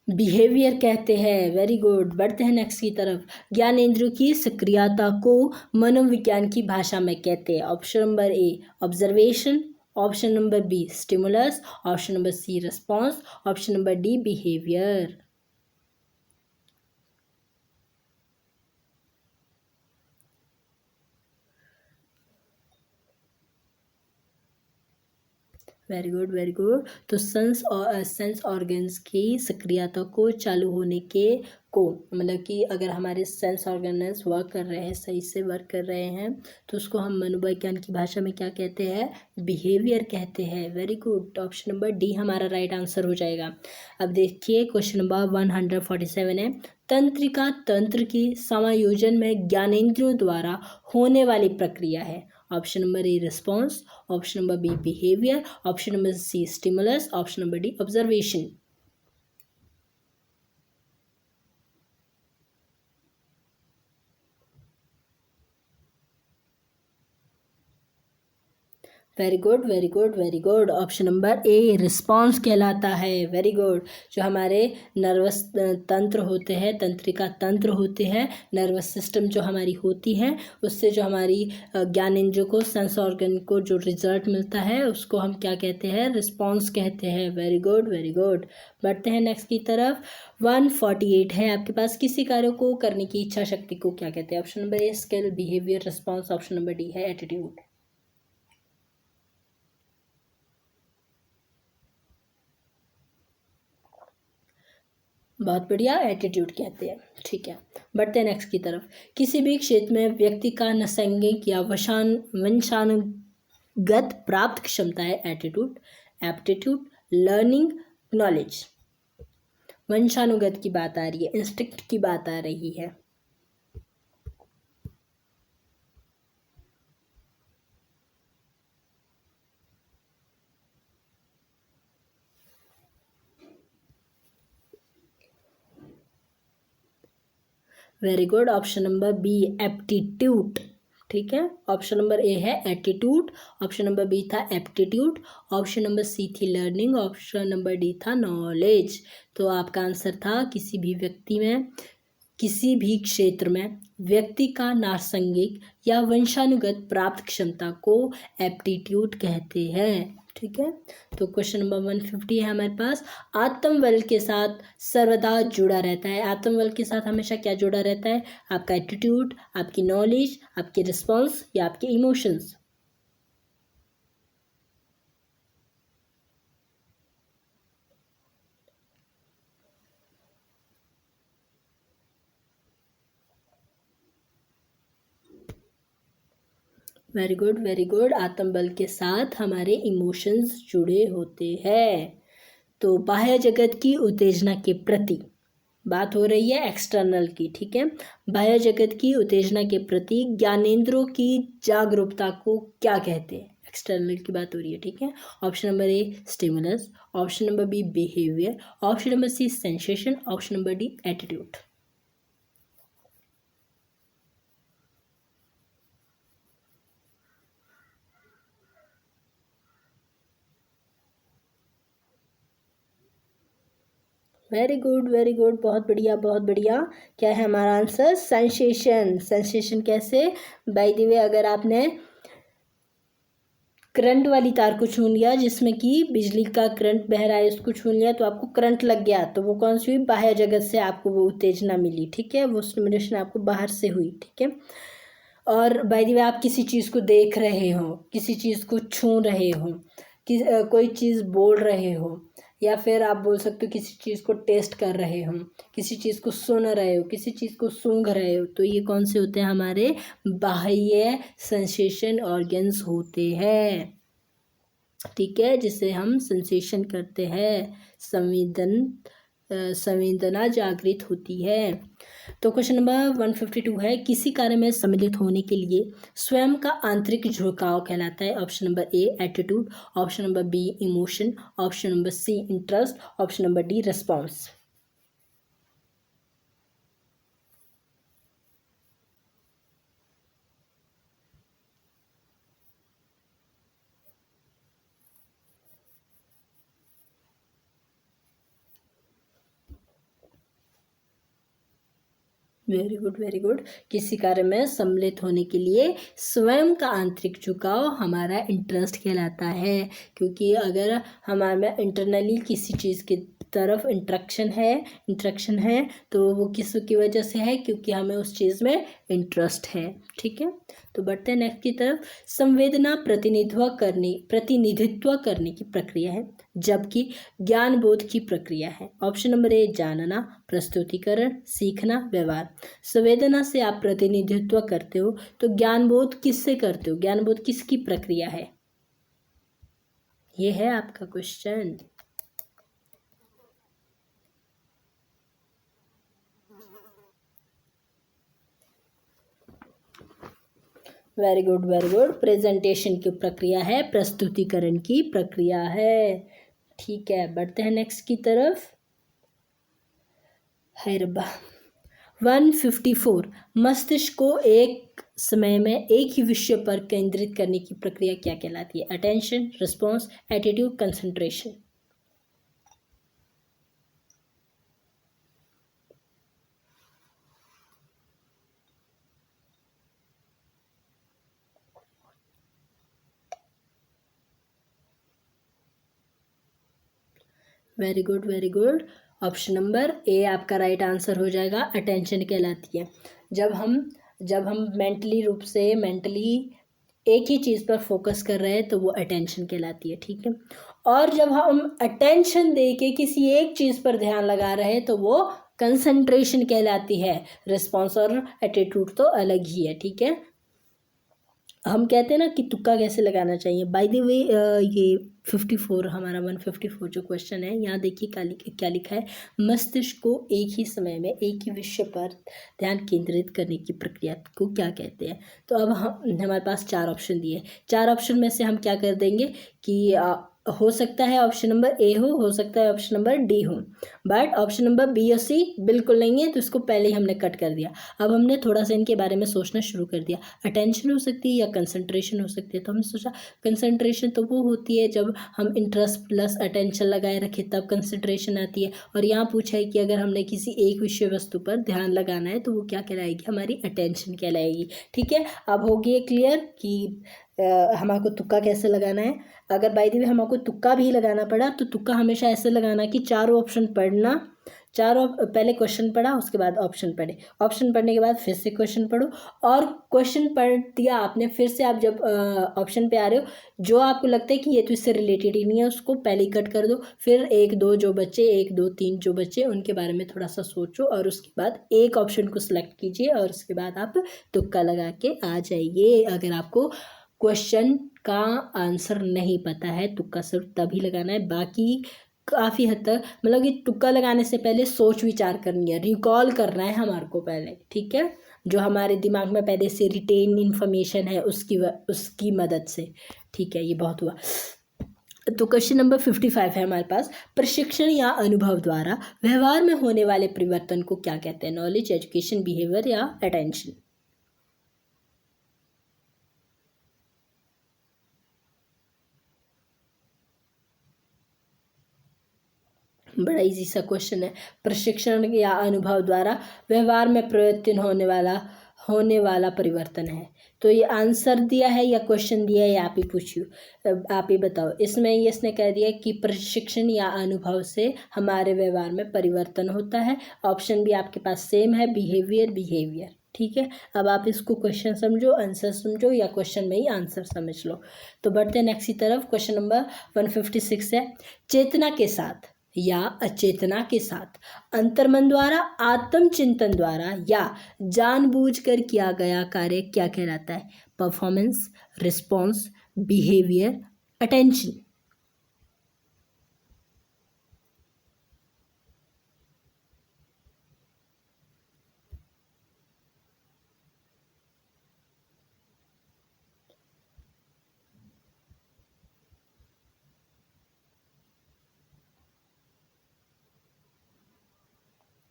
बिहेवियर कहते हैं। Very good. बढ़ते हैं नेक्स्ट की तरफ। ज्ञानेंद्रियों की सक्रियता को मनोविज्ञान की भाषा में कहते हैं। Option number A observation, option number B stimulus, option number C response, option number D behaviour. Very good very good. तो सेंस ऑर्गन्स की सक्रियता को चालू होने को मतलब कि अगर हमारे सेंस ऑर्गन्स वर्क कर रहे हैं, सही से वर्क कर रहे हैं, तो उसको हम मनोविज्ञान की भाषा में क्या कहते हैं, बिहेवियर कहते हैं। Very good. Option number D हमारा राइट आंसर हो जाएगा। अब देखिए क्वेश्चन नंबर 147 है, तंत्रिका तंत्र के समायोजन में ज्ञानेंद्रियों द्वारा होने वाली प्रक्रिया है। Option number A response, option number B behaviour, option number C stimulus, option number D observation. Very good very good very good. Option number A response कहलाता है। Very good. जो हमारे नर्वस तंत्र होते हैं, तंत्रिका तंत्र होते हैं, नर्वस सिस्टम जो हमारी होती है, उससे जो हमारी ज्ञानेंद्रियों को, सेंस ऑर्गन को जो रिजल्ट मिलता है उसको हम क्या कहते हैं, रिस्पॉन्स कहते हैं। Very good very good. बढ़ते हैं नेक्स्ट की तरफ। 148 है आपके पास, किसी कार्य को करने की इच्छा शक्ति को क्या कहते हैं। Option number a skill, behaviour, response, option number D है एटीट्यूड। बहुत बढ़िया, एटीट्यूड कहते हैं, ठीक है। बढ़ते हैं नेक्स्ट की तरफ। किसी भी क्षेत्र में व्यक्ति का नैसर्गिक या वंशानुगत प्राप्त क्षमता है एटीट्यूड, एप्टीट्यूड, लर्निंग, नॉलेज। वंशानुगत की बात आ रही है, इंस्टिंक्ट की बात आ रही है। Very good. Option number B aptitude, ठीक है। ऑप्शन नंबर ए है एटीट्यूड, ऑप्शन नंबर बी था एप्टीट्यूड, ऑप्शन नंबर सी थी लर्निंग, ऑप्शन नंबर डी था नॉलेज। तो आपका आंसर था किसी भी व्यक्ति में, किसी भी क्षेत्र में व्यक्ति का नैसर्गिक या वंशानुगत प्राप्त क्षमता को एप्टीट्यूड कहते हैं, ठीक है। तो क्वेश्चन नंबर 150 है हमारे पास। आत्मबल के साथ सर्वदा जुड़ा रहता है। आत्मबल के साथ हमेशा क्या जुड़ा रहता है, आपका एटीट्यूड, आपकी नॉलेज, आपके रिस्पॉन्स या आपके emotions. Very good very good. आत्मबल के साथ हमारे इमोशंस जुड़े होते हैं। तो बाह्य जगत की उत्तेजना के प्रति बात हो रही है, एक्सटर्नल की, ठीक है। बाह्य जगत की उत्तेजना के प्रति ज्ञानेंद्रियों की जागरूकता को क्या कहते हैं, एक्सटर्नल की बात हो रही है, ठीक है। Option number A stimulus, option number B behaviour, option number C sensation, option number D attitude. Very good very good, बहुत बढ़िया बहुत बढ़िया। क्या है हमारा आंसर? सेंसेशन। सेंसेशन कैसे? बाय द वे, अगर आपने करंट वाली तार को छू लिया जिसमें कि बिजली का करंट बह रहा है, उसको छू लिया तो आपको करंट लग गया, तो वो कौन सी हुई? बाह्य जगत से आपको वो उत्तेजना मिली, ठीक है, वो स्टिमुलेशन आपको बाहर से हुई, ठीक है। और बाय द वे, आप किसी चीज़ को देख रहे हो, किसी चीज़ को छू रहे हो, कोई चीज़ बोल रहे हो, या फिर आप बोल सकते हो किसी चीज़ को टेस्ट कर रहे हो, किसी चीज़ को सुन रहे हो, किसी चीज़ को सूंघ रहे हो, तो ये कौन से होते हैं? हमारे बाह्य सेंसेशन ऑर्गन्स होते हैं, ठीक है, जिसे हम सेंसेशन करते हैं, संवेदना जागृत होती है। तो क्वेश्चन नंबर 152 है, किसी कार्य में सम्मिलित होने के लिए स्वयं का आंतरिक झुकाव कहलाता है। Option number A attitude, option number B emotion, option number C interest, option number D response. Very good very good. किसी कार्य में सम्मिलित होने के लिए स्वयं का आंतरिक झुकाव हमारा इंटरेस्ट कहलाता है, क्योंकि अगर हमारे में इंटरनली किसी चीज़ की तरफ इंट्रैक्शन है तो वो किस की वजह से है? क्योंकि हमें उस चीज़ में इंटरेस्ट है, ठीक है। तो बढ़ते हैं नेक्स्ट की तरफ। संवेदना प्रतिनिधित्व करने की प्रक्रिया है, जबकि ज्ञान बोध की प्रक्रिया है। ऑप्शन नंबर ए जानना, प्रस्तुतिकरण, सीखना, व्यवहार। संवेदना से आप प्रतिनिधित्व करते हो, तो ज्ञान बोध किससे करते हो? ज्ञान बोध किसकी प्रक्रिया है? ये है आपका question. Very good very good. Presentation की प्रक्रिया है, प्रस्तुतिकरण की प्रक्रिया है, ठीक है। बढ़ते हैं नेक्स्ट की तरफ। है रब्बा 154, मस्तिष्क को एक समय में एक ही विषय पर केंद्रित करने की प्रक्रिया क्या कहलाती है? Attention, response, attitude, concentration. Very good very good. Option number A आपका राइट आंसर हो जाएगा, अटेंशन कहलाती है। जब हम मेंटली एक ही चीज़ पर फोकस कर रहे हैं तो वो अटेंशन कहलाती है, ठीक है। और जब हम अटेंशन दे के किसी एक चीज़ पर ध्यान लगा रहे हैं तो वो कंसंट्रेशन कहलाती है। रिस्पॉन्स और एटीट्यूड तो अलग ही है, ठीक है। हम कहते हैं ना कि तुक्का कैसे लगाना चाहिए। बाय द वे, ये 54 हमारा 154 जो क्वेश्चन है, यहाँ देखिए क्या लिखा है। मस्तिष्क को एक ही समय में एक ही विषय पर ध्यान केंद्रित करने की प्रक्रिया को क्या कहते हैं? तो अब हमारे पास 4 ऑप्शन दिए, 4 ऑप्शन में से हम क्या कर देंगे कि हो सकता है ऑप्शन नंबर ए हो सकता है ऑप्शन नंबर डी हो, बट ऑप्शन नंबर बी और सी बिल्कुल नहीं है, तो इसको पहले ही हमने कट कर दिया। अब हमने थोड़ा सा इनके बारे में सोचना शुरू कर दिया। अटेंशन हो सकती है या कंसंट्रेशन हो सकती है, तो हमने सोचा कंसंट्रेशन तो वो होती है जब हम इंटरेस्ट प्लस अटेंशन लगाए रखें तब कंसंट्रेशन आती है। और यहाँ पूछा है कि अगर हमने किसी एक विषय वस्तु पर ध्यान लगाना है तो वो क्या कहलाएगी? हमारी अटेंशन कहलाएगी, ठीक है। अब हो गया क्लियर कि हमको तुक्का कैसे लगाना है। अगर बाय द वे हमको तुक्का भी लगाना पड़ा तो तुक्का हमेशा ऐसे लगाना कि चारों ऑप्शन पढ़ना, पहले क्वेश्चन पढ़ा उसके बाद ऑप्शन पढ़े, ऑप्शन पढ़ने के बाद फिर से क्वेश्चन पढ़ो, और क्वेश्चन पढ़ दिया आपने, फिर से आप जब ऑप्शन पे आ रहे हो जो आपको लगता है कि ये तो इससे रिलेटेड ही नहीं है उसको पहले ही कट कर दो। फिर 1 2 जो बच्चे 1 2 3 जो बच्चे उनके बारे में थोड़ा सा सोचो और उसके बाद एक ऑप्शन को सिलेक्ट कीजिए और उसके बाद आप तुक्का लगा के आ जाइए। अगर आपको क्वेश्चन का आंसर नहीं पता है तुक्का सिर्फ तभी लगाना है, बाकी काफ़ी हद तक मतलब कि तुक्का लगाने से पहले सोच विचार करनी है, रिकॉल करना है हमारे को पहले, ठीक है, जो हमारे दिमाग में पहले से रिटेन इन्फॉर्मेशन है उसकी मदद से, ठीक है। ये बहुत हुआ। तो क्वेश्चन नंबर 55 है हमारे पास, प्रशिक्षण या अनुभव द्वारा व्यवहार में होने वाले परिवर्तन को क्या कहते हैं? नॉलेज, एजुकेशन, बिहेवियर या अटेंशन? बड़ा इजी सा क्वेश्चन है। प्रशिक्षण या अनुभव द्वारा व्यवहार में परिवर्तन होने वाला परिवर्तन है। तो ये आंसर दिया है या क्वेश्चन दिया है, आप ही पूछिए, आप ही बताओ। इसमें इसने कह दिया कि प्रशिक्षण या अनुभव से हमारे व्यवहार में परिवर्तन होता है। ऑप्शन भी आपके पास सेम है, बिहेवियर, ठीक है। अब आप इसको क्वेश्चन समझो, आंसर समझो, या क्वेश्चन में ही आंसर समझ लो। तो बढ़ते हैं नेक्स्ट की तरफ। क्वेश्चन नंबर 156 है, चेतना के साथ या अचेतना के साथ, अंतर्मन द्वारा, आत्मचिंतन द्वारा या जानबूझकर किया गया कार्य क्या कहलाता है? Performance, response, behaviour, attention?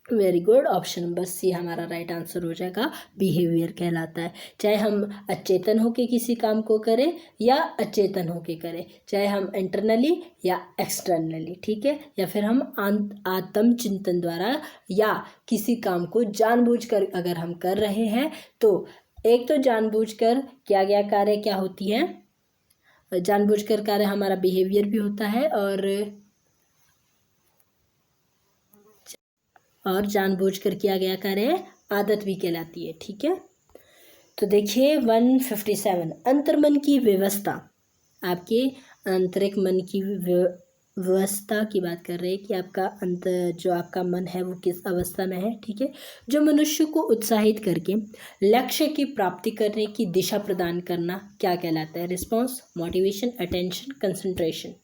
Very good, option number C हमारा राइट आंसर हो जाएगा, बिहेवियर कहलाता है। चाहे हम अचेतन होके किसी काम को करें या अचेतन होके करें, चाहे हम इंटरनली या एक्सटर्नली, ठीक है, या फिर हम आत्मचिंतन द्वारा या किसी काम को जानबूझकर अगर हम कर रहे हैं, तो एक तो जानबूझकर किया गया कार्य क्या होती है, जानबूझकर कार्य हमारा बिहेवियर भी होता है, और जानबूझकर किया गया कार्य आदत भी कहलाती है, ठीक है। तो देखिए 157, अंतर्मन की व्यवस्था, आपके आंतरिक मन की व्यवस्था की बात कर रहे हैं कि आपका जो आपका मन है वो किस अवस्था में है, ठीक है, जो मनुष्य को उत्साहित करके लक्ष्य की प्राप्ति करने की दिशा प्रदान करना क्या कहलाता है? Response, motivation, attention, concentration?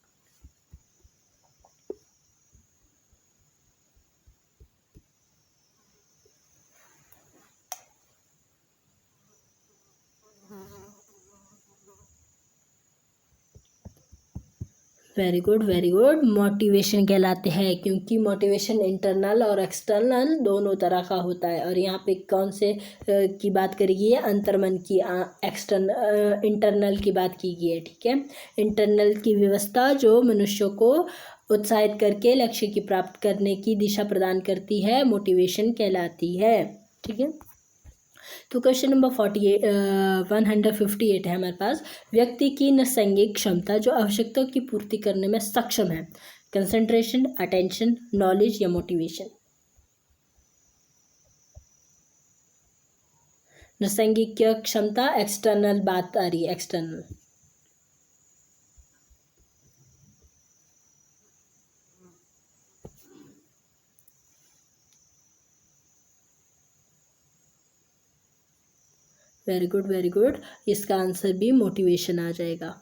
Very good, very good, motivation कहलाते हैं, क्योंकि मोटिवेशन इंटरनल और एक्सटर्नल दोनों तरह का होता है। और यहाँ पे कौन से की बात करी गई है? अंतर्मन की, इंटरनल की बात की गई है, ठीक है। इंटरनल की व्यवस्था जो मनुष्य को उत्साहित करके लक्ष्य की प्राप्त करने की दिशा प्रदान करती है, मोटिवेशन कहलाती है, ठीक है। तो क्वेश्चन नंबर 158 है हमारे पास, व्यक्ति की नैसर्गिक क्षमता जो आवश्यकताओं की पूर्ति करने में सक्षम है, कंसंट्रेशन, अटेंशन, नॉलेज या मोटिवेशन? नैसर्गिक क्षमता, एक्सटर्नल बात आ रही है, external. Very good, very good, इसका आंसर भी मोटिवेशन आ जाएगा,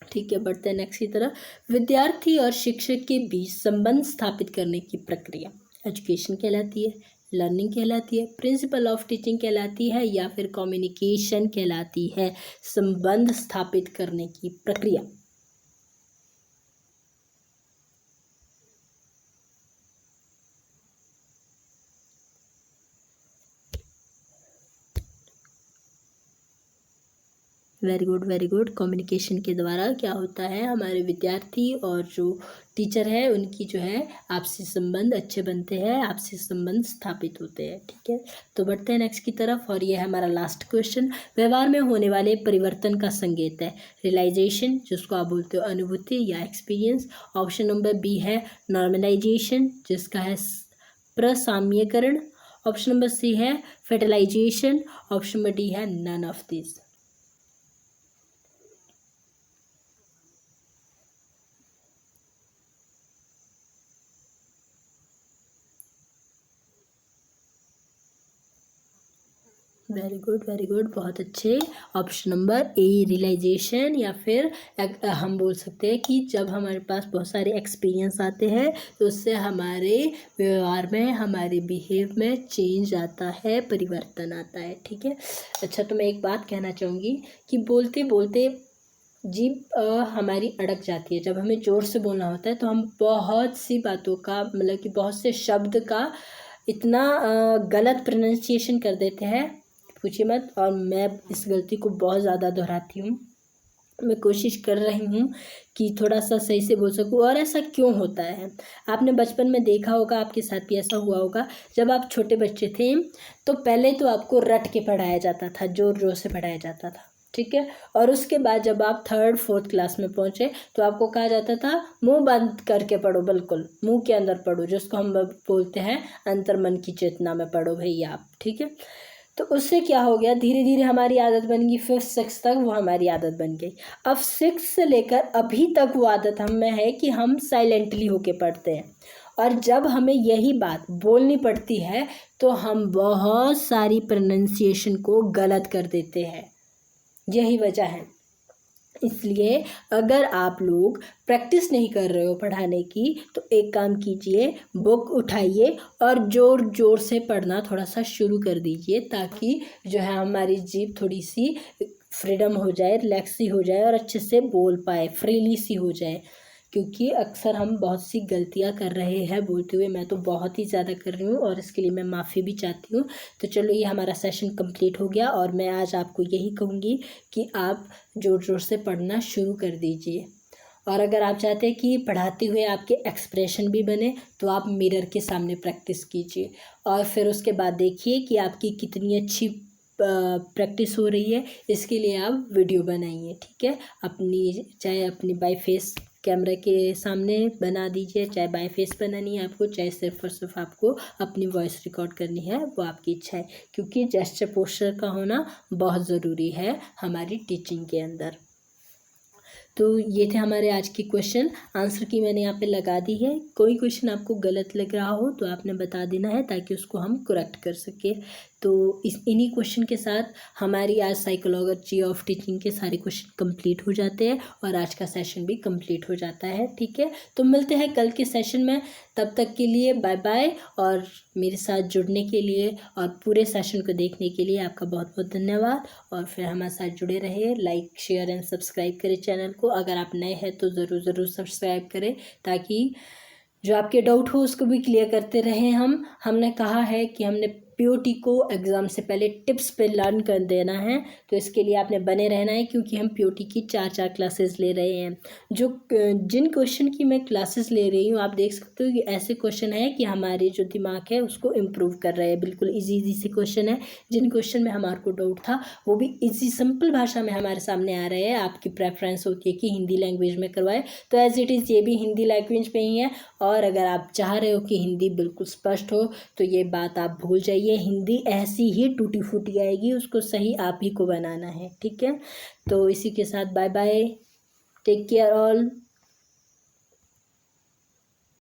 ठीक है। बढ़ते हैं नेक्स्ट की तरफ। विद्यार्थी और शिक्षक के बीच संबंध स्थापित करने की प्रक्रिया एजुकेशन कहलाती है, लर्निंग कहलाती है, प्रिंसिपल ऑफ टीचिंग कहलाती है, या फिर कम्युनिकेशन कहलाती है? संबंध स्थापित करने की प्रक्रिया। Very good, very good, communication के द्वारा क्या होता है, हमारे विद्यार्थी और जो टीचर है उनकी जो है आपसी संबंध अच्छे बनते हैं, आपसी संबंध स्थापित होते हैं, ठीक है। तो बढ़ते हैं नेक्स्ट की तरफ, और ये है हमारा लास्ट क्वेश्चन। व्यवहार में होने वाले परिवर्तन का संकेत है, रियलाइजेशन, जिसको आप बोलते हो अनुभूति या एक्सपीरियंस। ऑप्शन नंबर बी है नॉर्मलाइजेशन, जिसका है प्रसाम्यकरण। ऑप्शन नंबर सी है फेटलाइजेशन। ऑप्शन नंबर डी है none of this. Very good, बहुत अच्छे। ऑप्शन नंबर ए रियलाइजेशन, या फिर हम बोल सकते हैं कि जब हमारे पास बहुत सारे एक्सपीरियंस आते हैं तो उससे हमारे व्यवहार में, हमारे बिहेव में चेंज आता है, परिवर्तन आता है। ठीक है। अच्छा, तो मैं एक बात कहना चाहूँगी कि बोलते बोलते जीभ हमारी अड़क जाती है। जब हमें ज़ोर से बोलना होता है तो हम बहुत सी बातों का, मतलब कि बहुत से शब्द का इतना गलत प्रोनाउंसिएशन कर देते हैं, पूछिए मत। और मैं इस गलती को बहुत ज़्यादा दोहराती हूँ। मैं कोशिश कर रही हूँ कि थोड़ा सा सही से बोल सकूँ। और ऐसा क्यों होता है? आपने बचपन में देखा होगा, आपके साथ भी ऐसा हुआ होगा। जब आप छोटे बच्चे थे तो पहले तो आपको रट के पढ़ाया जाता था, ज़ोर ज़ोर से पढ़ाया जाता था। ठीक है। और उसके बाद जब आप 3rd 4th क्लास में पहुँचे तो आपको कहा जाता था मुंह बंद करके पढ़ो, बिल्कुल मुंह के अंदर पढ़ो, जिसको हम बोलते हैं अंतर्मन की चेतना में पढ़ो भैया आप। ठीक है। तो उससे क्या हो गया, धीरे धीरे हमारी आदत बन गई। 5th 6th तक वो हमारी आदत बन गई। अब 6th से लेकर अभी तक वो आदत हम में है कि हम साइलेंटली होके पढ़ते हैं। और जब हमें यही बात बोलनी पड़ती है तो हम बहुत सारी प्रोनाउंसिएशन को गलत कर देते हैं। यही वजह है। इसलिए अगर आप लोग प्रैक्टिस नहीं कर रहे हो पढ़ाने की तो एक काम कीजिए, बुक उठाइए और ज़ोर ज़ोर से पढ़ना थोड़ा सा शुरू कर दीजिए, ताकि जो है हमारी जीभ थोड़ी सी फ्रीडम हो जाए, रिलैक्स सी हो जाए और अच्छे से बोल पाए, फ्रीली सी हो जाए। क्योंकि अक्सर हम बहुत सी गलतियां कर रहे हैं बोलते हुए। मैं तो बहुत ही ज़्यादा कर रही हूँ और इसके लिए मैं माफ़ी भी चाहती हूँ। तो चलो, ये हमारा सेशन कंप्लीट हो गया और मैं आज आपको यही कहूँगी कि आप ज़ोर ज़ोर से पढ़ना शुरू कर दीजिए। और अगर आप चाहते हैं कि पढ़ाते हुए आपके एक्सप्रेशन भी बने तो आप मिरर के सामने प्रैक्टिस कीजिए और फिर उसके बाद देखिए कि आपकी कितनी अच्छी प्रैक्टिस हो रही है। इसके लिए आप वीडियो बनाइए। ठीक है। चाहे अपनी बाय फेस कैमरा के सामने बना दीजिए, चाहे बाय फेस बनानी है आपको, चाहे सिर्फ और सिर्फ आपको अपनी वॉइस रिकॉर्ड करनी है, वो आपकी इच्छा है। क्योंकि जेस्चर पोस्चर का होना बहुत ज़रूरी है हमारी टीचिंग के अंदर। तो ये थे हमारे आज के क्वेश्चन। आंसर की मैंने यहाँ पे लगा दी है। कोई क्वेश्चन आपको गलत लग रहा हो तो आपने बता देना है, ताकि उसको हम करेक्ट कर सके। तो इन्हीं क्वेश्चन के साथ हमारी आज साइकोलॉजी ऑफ टीचिंग के सारे क्वेश्चन कंप्लीट हो जाते हैं और आज का सेशन भी कंप्लीट हो जाता है। ठीक है। तो मिलते हैं कल के सेशन में। तब तक के लिए बाय बाय। और मेरे साथ जुड़ने के लिए और पूरे सेशन को देखने के लिए आपका बहुत बहुत धन्यवाद। और फिर हमारे साथ जुड़े रहिए। लाइक, शेयर एंड सब्सक्राइब करें चैनल को। अगर आप नए हैं तो ज़रूर सब्सक्राइब करें, ताकि जो आपके डाउट हो उसको भी क्लियर करते रहें। हमने कहा है कि हमने पीओटी को एग्ज़ाम से पहले टिप्स पे लर्न कर देना है, तो इसके लिए आपने बने रहना है, क्योंकि हम पीओटी की 4 क्लासेस ले रहे हैं। जिन क्वेश्चन की मैं क्लासेस ले रही हूँ, आप देख सकते हो कि ऐसे क्वेश्चन है कि हमारे जो दिमाग है उसको इम्प्रूव कर रहे हैं। बिल्कुल इजी से क्वेश्चन है। जिन क्वेश्चन में हमारे को डाउट था वो भी इजी सिंपल भाषा में हमारे सामने आ रहे हैं। आपकी प्रेफरेंस होती है कि हिंदी लैंग्वेज में करवाए, तो एज इट इज़ ये भी हिंदी लैंग्वेज में ही है। और अगर आप चाह रहे हो कि हिंदी बिल्कुल स्पष्ट हो तो ये बात आप भूल जाइए। हिंदी ऐसी ही टूटी फूटी आएगी, उसको सही आप ही को बनाना है। ठीक है। तो इसी के साथ bye bye, take care all.